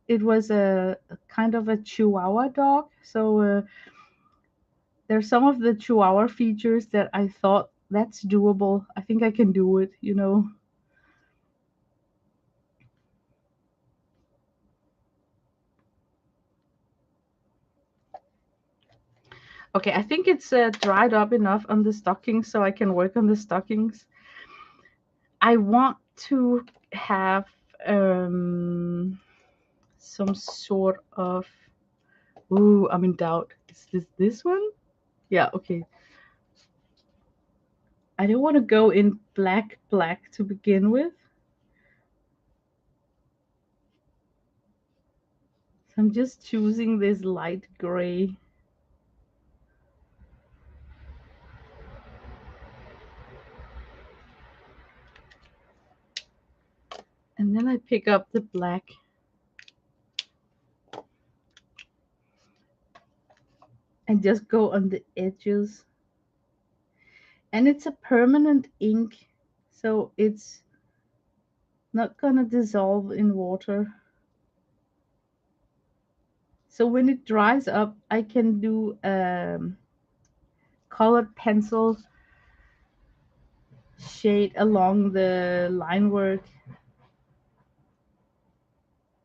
it was a kind of a Chihuahua dog. So there's some of the Chihuahua features that I thought, that's doable. I think I can do it. Okay, I think it's dried up enough on the stockings, so I can work on the stockings. I want to have some sort of. Ooh, I'm in doubt. Is this one? Yeah, okay. I don't want to go in black to begin with. So I'm just choosing this light gray. And then I pick up the black and just go on the edges. And it's a permanent ink, so it's not gonna dissolve in water. So when it dries up, I can do colored pencil shade along the line work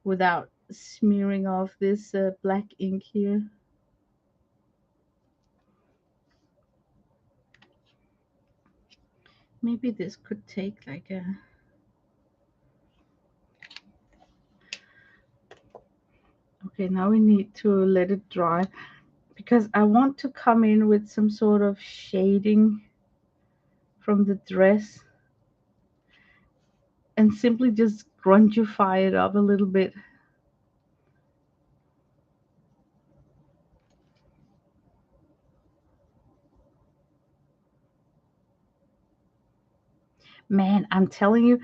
without smearing off this black ink here. Maybe this could take like a. Okay, now we need to let it dry, because I want to come in with some sort of shading from the dress and simply just grungify it up a little bit. Man, I'm telling you,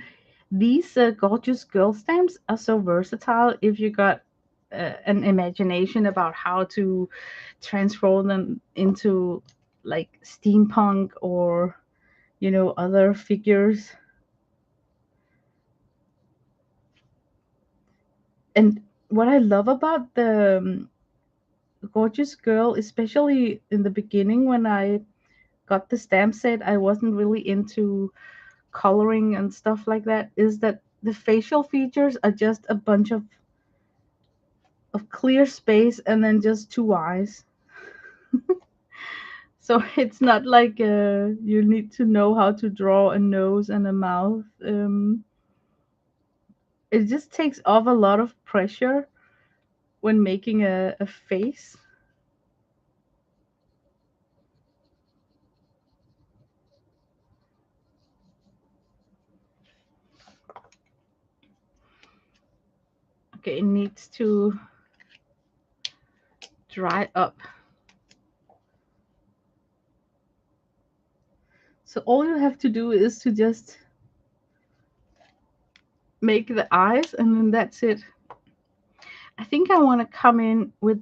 these gorgeous girl stamps are so versatile if you got an imagination about how to transform them into like steampunk or, other figures. And what I love about the gorgeous girl, especially in the beginning when I got the stamp set, I wasn't really into coloring and stuff like that, is that the facial features are just a bunch of clear space and then just two eyes. So it's not like you need to know how to draw a nose and a mouth. It just takes off a lot of pressure when making a face. Okay, it needs to dry up. So all you have to do is to just make the eyes and then that's it. I think I want to come in with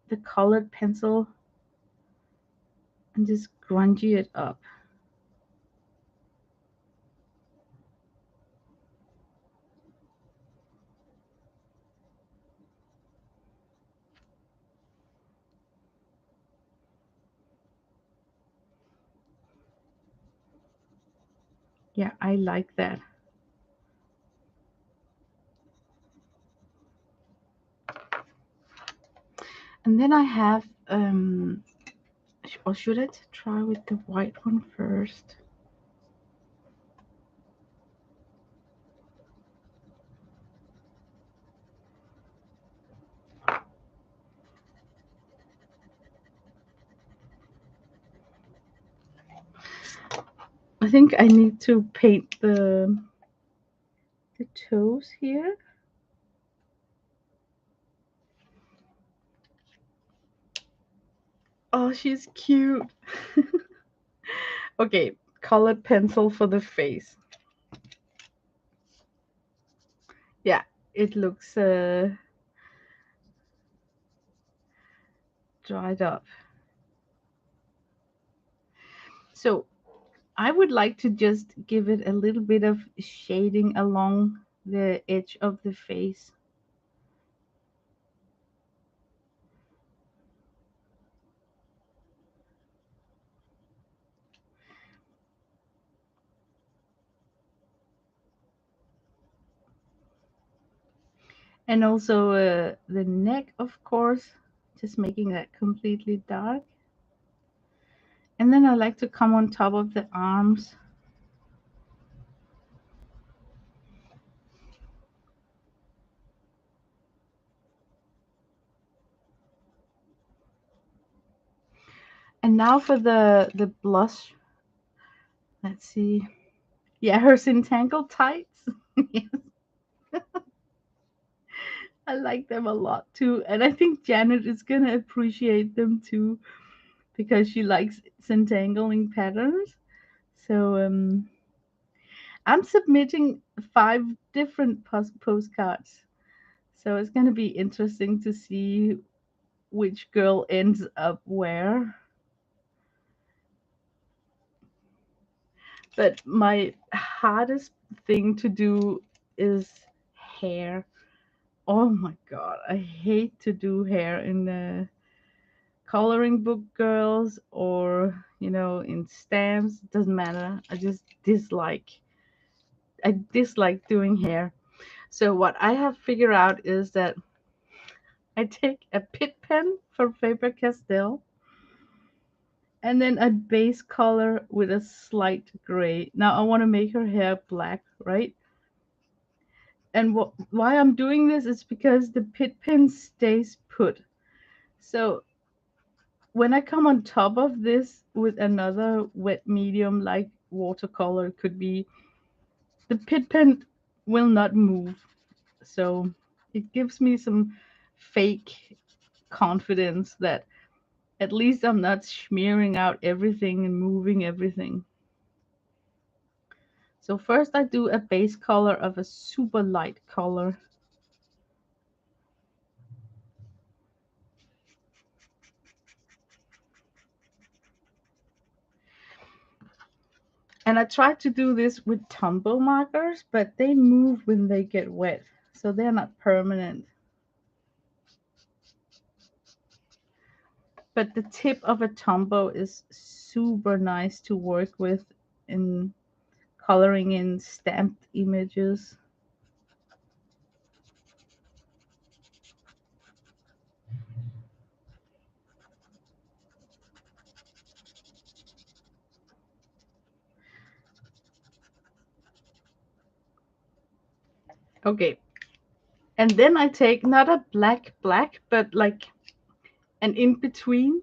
the colored pencil and just grungy it up. Yeah, I like that. And then I have, or should I try with the white one first? I think I need to paint the toes here. Oh, she's cute. Okay, colored pencil for the face. Yeah, it looks dried up. So I would like to just give it a little bit of shading along the edge of the face. And also the neck, of course, just making that completely dark. And then I like to come on top of the arms. And now for the blush. Let's see. Yeah, her Centangle tights. Yes, I like them a lot too. And I think Janet is gonna appreciate them too because she likes Centangling patterns. So I'm submitting 5 different postcards. So it's gonna be interesting to see which girl ends up where. But my hardest thing to do is hair. Oh my god, I hate to do hair in the coloring book girls or, in stamps. It doesn't matter. I dislike doing hair. So what I have figured out is that I take a pit pen from Faber Castell and then a base color with a slight gray. Now I want to make her hair black, right? And why I'm doing this is because the pit pen stays put. So when I come on top of this with another wet medium like watercolor could be, the pit pen will not move. So it gives me some fake confidence that at least I'm not smearing out everything and moving everything. So first I do a base color of a super light color. And I tried to do this with Tombow markers, but they move when they get wet, so they're not permanent. But the tip of a Tombow is super nice to work with in coloring in stamped images. Okay, and then I take not a black, but like an in between,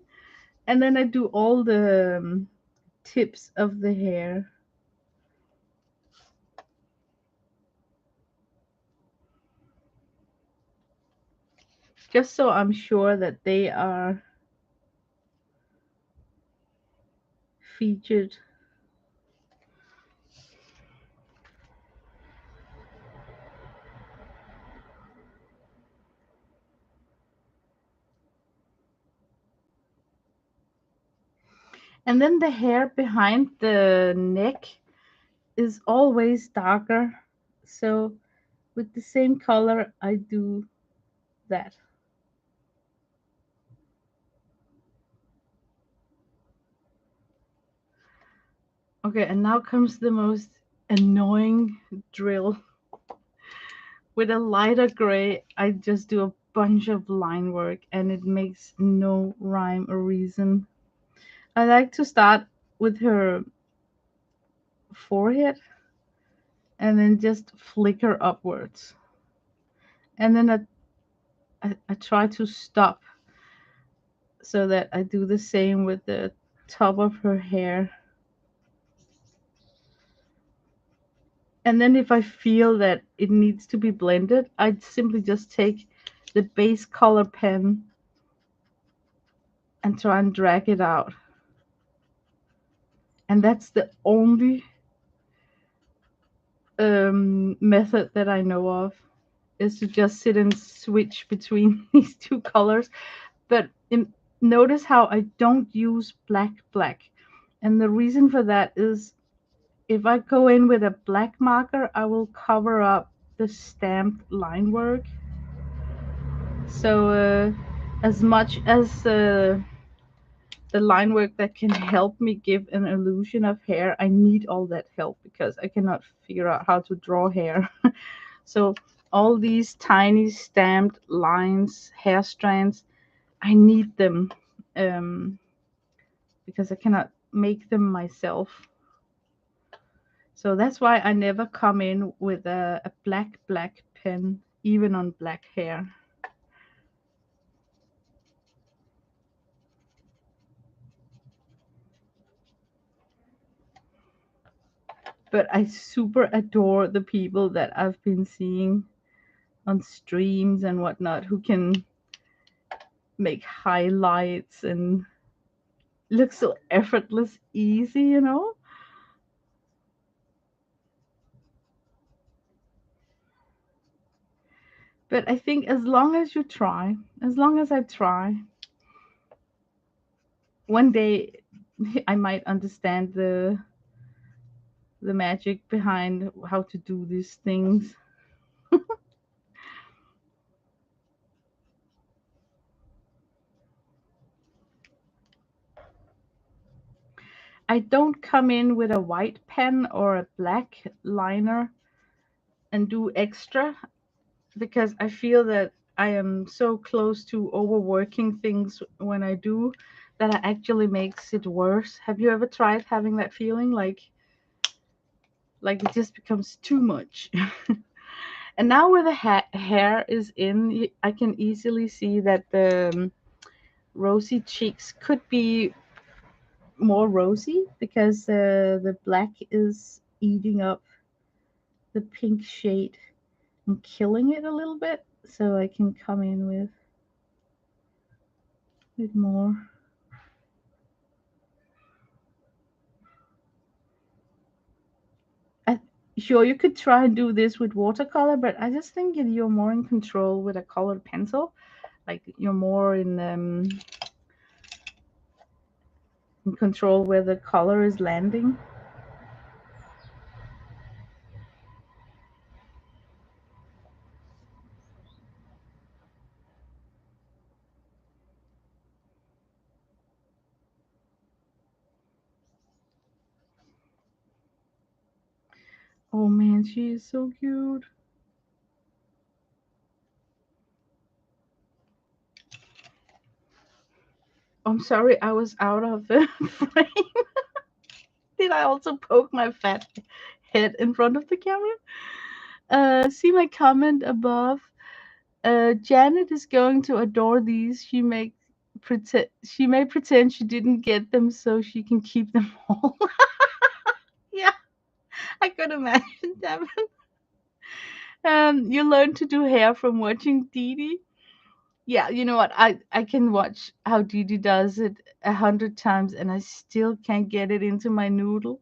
and then I do all the tips of the hair. Just so I'm sure that they are featured. And then the hair behind the neck is always darker. So with the same color, I do that. Okay, and now comes the most annoying drill. With a lighter gray, I just do a bunch of line work and it makes no rhyme or reason. I like to start with her forehead and then just flicker upwards. And then I try to stop so that I do the same with the top of her hair. And then if I feel that it needs to be blended, I simply just take the base color pen and try and drag it out. And that's the only method that I know of, is to just sit and switch between these two colors. But notice how I don't use black. And the reason for that is if I go in with a black marker, I will cover up the stamped line work. So as much as the line work that can help me give an illusion of hair, I need all that help because I cannot figure out how to draw hair. So all these tiny stamped lines, hair strands, I need them um, because I cannot make them myself. So that's why I never come in with a black pen, even on black hair. But I super adore the people that I've been seeing on streams and whatnot who can make highlights and look so effortless, easy, you know? But I think as long as you try, as long as I try, one day I might understand the magic behind how to do these things. I don't come in with a white pen or a black liner and do extra because I feel that I am so close to overworking things when I do that it actually makes it worse. Have you ever tried having that feeling like it just becomes too much? And now where the hair is in, I can easily see that the rosy cheeks could be more rosy because the black is eating up the pink shade and killing it a little bit. So I can come in with more. I, sure, you could try and do this with watercolor, but I just think that you're more in control with a colored pencil. Like you're more in control where the color is landing. Oh man, she is so cute. I'm sorry, I was out of frame. Did I also poke my fat head in front of the camera? See my comment above. Janet is going to adore these. She may pretend she didn't get them so she can keep them all. Yeah, I could imagine that. You learn to do hair from watching Dee. Yeah, you know what? I can watch how Didi does it 100 times and I still can't get it into my noodle.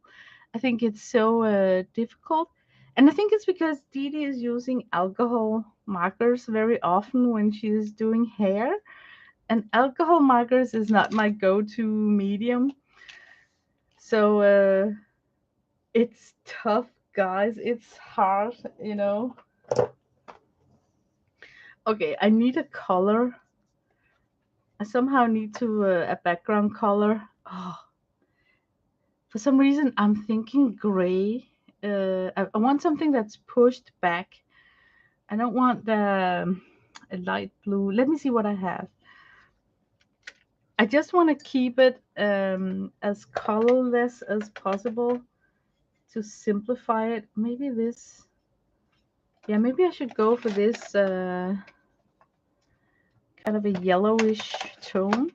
I think it's so difficult, and I think it's because Didi is using alcohol markers very often when she is doing hair, and alcohol markers is not my go-to medium. So it's tough, guys. It's hard. Okay, I need a color. I somehow need to a background color. Oh, for some reason, I'm thinking gray. I want something that's pushed back. I don't want a light blue. Let me see what I have. I just want to keep it as colorless as possible to simplify it. Maybe this. Yeah, maybe I should go for this kind of a yellowish tone.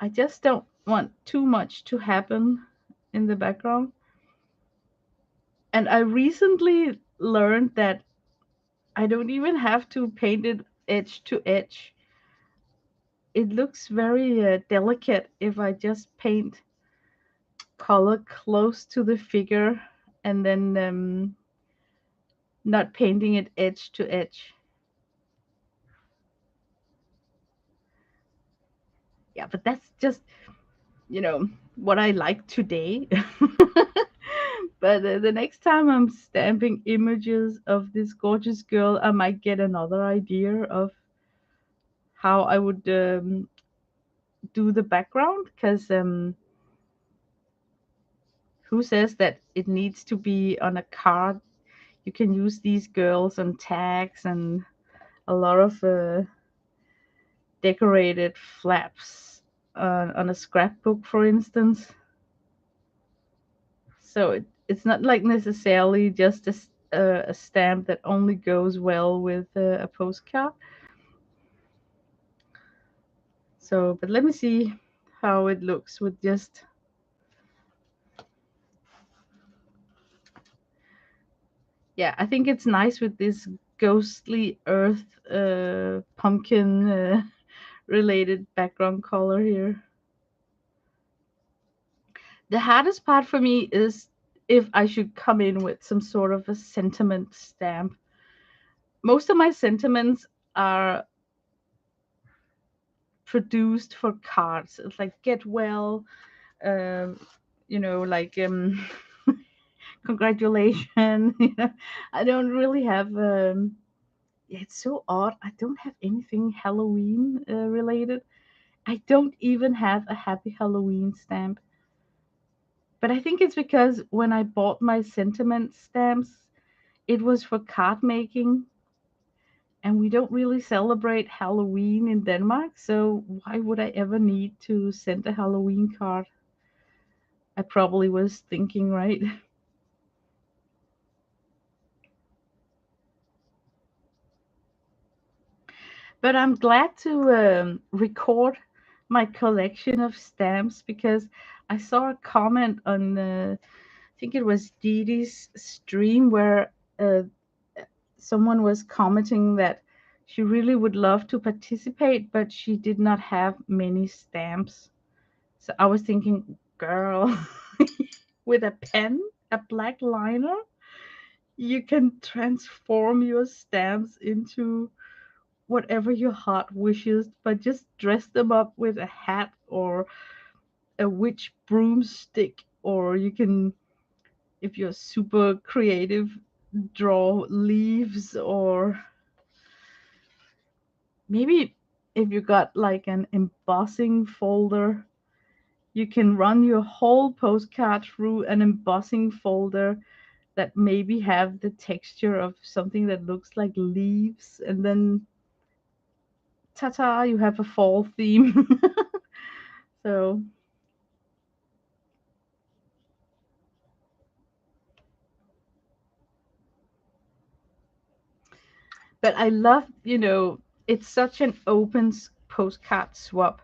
I just don't want too much to happen in the background. And I recently learned that I don't even have to paint it edge to edge. It looks very delicate if I just paint color close to the figure and then not painting it edge to edge. Yeah, but that's just, you know, what I like today. But the next time I'm stamping images of this gorgeous girl, I might get another idea of how I would do the background because who says that it needs to be on a card? You can use these girls on tags and a lot of decorated flaps on a scrapbook, for instance. So it's not like necessarily just a stamp that only goes well with a postcard. So, but let me see how it looks with just. Yeah, I think it's nice with this ghostly earth pumpkin related background color here. The hardest part for me is if I should come in with some sort of a sentiment stamp. Most of my sentiments are produced for cards. It's like get well, um, like congratulations. I don't really have. Yeah, it's so odd. I don't have anything Halloween related. I don't even have a happy Halloween stamp. But I think it's because when I bought my sentiment stamps, it was for card making, and we don't really celebrate Halloween in Denmark, so why would I ever need to send a Halloween card? I probably was thinking, right? But I'm glad to record my collection of stamps because I saw a comment on, I think it was Dee Dee's stream, where someone was commenting that she really would love to participate, but she did not have many stamps. So I was thinking, girl, with a pen, a black liner, you can transform your stamps into whatever your heart wishes, but just dress them up with a hat or a witch broomstick, or you can, if you're super creative, draw leaves, or maybe if you got like an embossing folder, You can run your whole postcard through an embossing folder that maybe have the texture of something that looks like leaves, and then ta-ta, you have a fall theme. So, but I love, it's such an open postcard swap.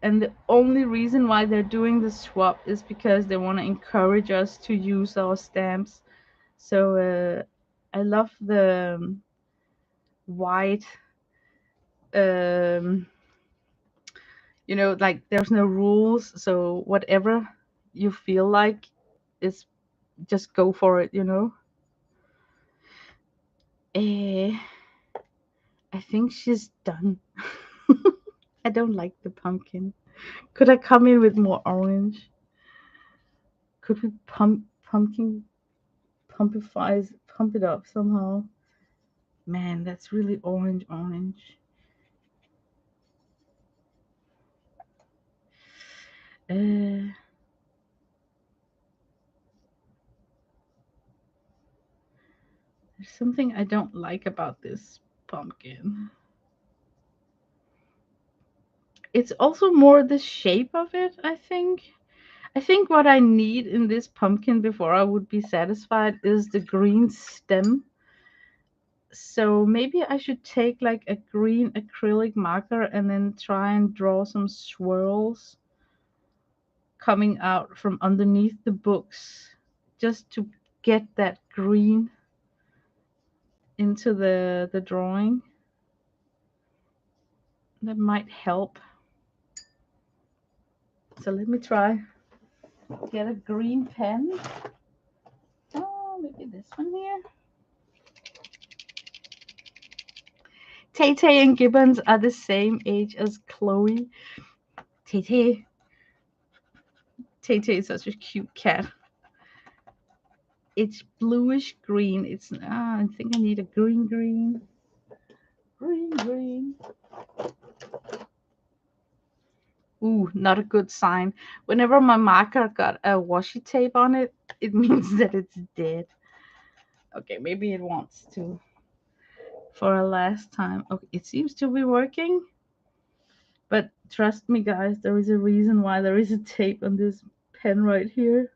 And the only reason why they're doing the swap is because they want to encourage us to use our stamps. So I love the white, um, like there's no rules. So whatever you feel like is just go for it. Eh, I think she's done. I don't like the pumpkin. Could I come in with more orange? Could we pump it up somehow? Man, that's really orange. There's something I don't like about this pumpkin. It's also more the shape of it, I think. I think what I need in this pumpkin before I would be satisfied is the green stem. So maybe I should take like a green acrylic marker and then try and draw some swirls coming out from underneath the books just to get that green into the drawing. That might help. So let me try get a green pen. Oh, maybe this one here. Tay Tay and Gibbons are the same age as Chloe. Tay Tay. Tay Tay is such a cute cat. It's bluish green. I think I need a green. Green. Ooh, not a good sign. Whenever my marker got a washi tape on it, it means that it's dead. Okay, maybe it wants to for a last time. Okay, it seems to be working. But trust me, guys, there is a reason why there is a tape on this pen right here.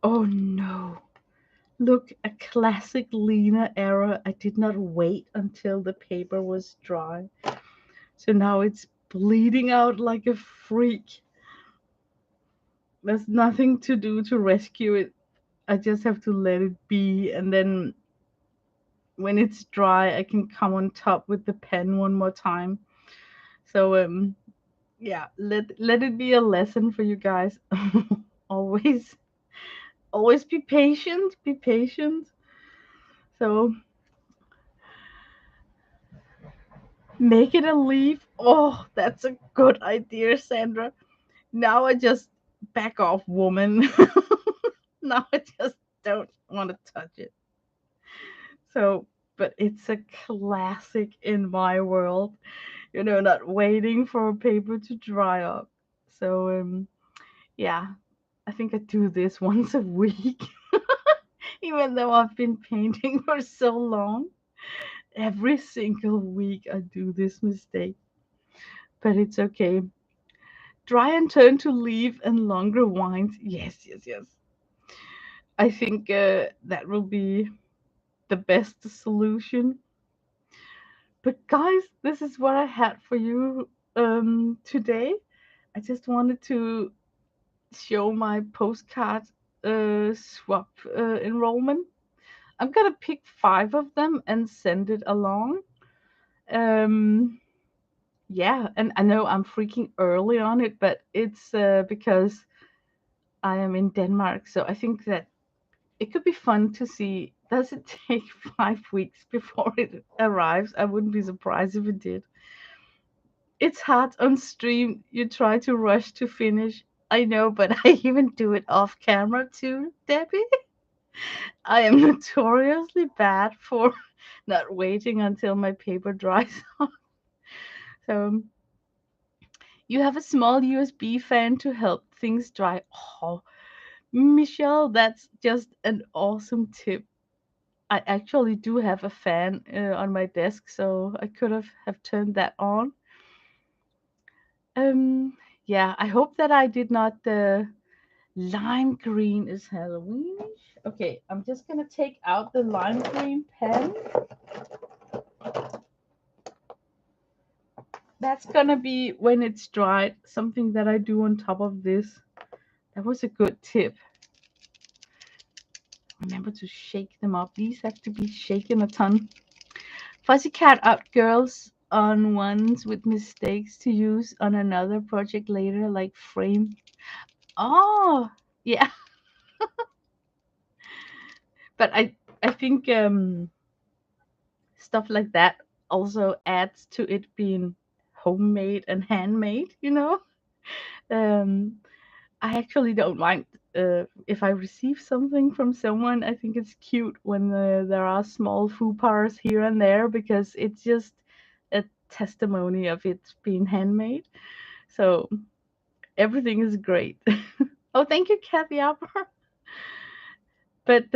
Oh no. Look, a classic Lena error. I did not wait until the paper was dry. So now it's bleeding out like a freak. There's nothing to do to rescue it. I just have to let it be, and then when it's dry, I can come on top with the pen one more time. So yeah, let it be a lesson for you guys. always always be patient. So make it a leaf. Oh, that's a good idea, Sandra. Now I just back off, woman. Now I just don't want to touch it. So, but it's a classic in my world, not waiting for paper to dry up. So, yeah, I think I do this once a week, even though I've been painting for so long. Every single week I do this mistake, but it's okay. Dry and turn to leaf and longer wines. Yes. I think that will be the best solution. But guys, this is what I had for you today. I just wanted to show my postcard swap enrollment. I'm gonna pick 5 of them and send it along. Um, yeah, and I know I'm freaking early on it, but it's because I am in Denmark, so I think that it could be fun to see. Does it take 5 weeks before it arrives? I wouldn't be surprised if it did. It's hard on stream. You try to rush to finish. I know, but I even do it off camera too, Debbie. I am notoriously bad for not waiting until my paper dries off. So you have a small USB fan to help things dry. Oh, Michelle, that's just an awesome tip. I actually do have a fan on my desk, so I could have turned that on. Um, yeah, I hope that I did not. Lime green is Halloweenish. Okay, I'm just gonna take out the lime green pen. That's gonna be when it's dried. Something that I do on top of this. That was a good tip. Remember to shake them up. These have to be shaken a ton. Fuzzy cat out girls on ones with mistakes to use on another project later, like frame. Oh, yeah. But I think stuff like that also adds to it being homemade and handmade. Um, I actually don't mind if I receive something from someone. I think it's cute when there are small faux pas here and there because it's just a testimony of it being handmade. So everything is great. Oh, thank you, Kathy Apper. But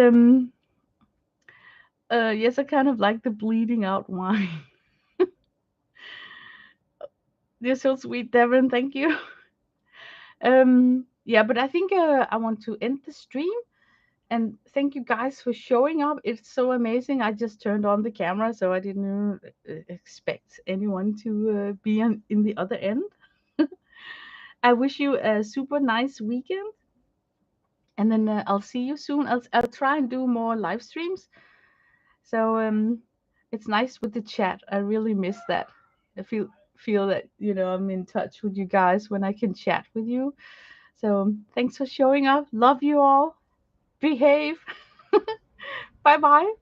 yes, I kind of like the bleeding out wine. You're so sweet, Devin. Thank you. Yeah, but I think I want to end the stream. And thank you guys for showing up. It's so amazing. I just turned on the camera, so I didn't expect anyone to be in the other end. I wish you a super nice weekend, and then I'll see you soon. I'll try and do more live streams. So it's nice with the chat. I really miss that. I feel that I'm in touch with you guys when I can chat with you. So thanks for showing up. Love you all. Behave. Bye bye.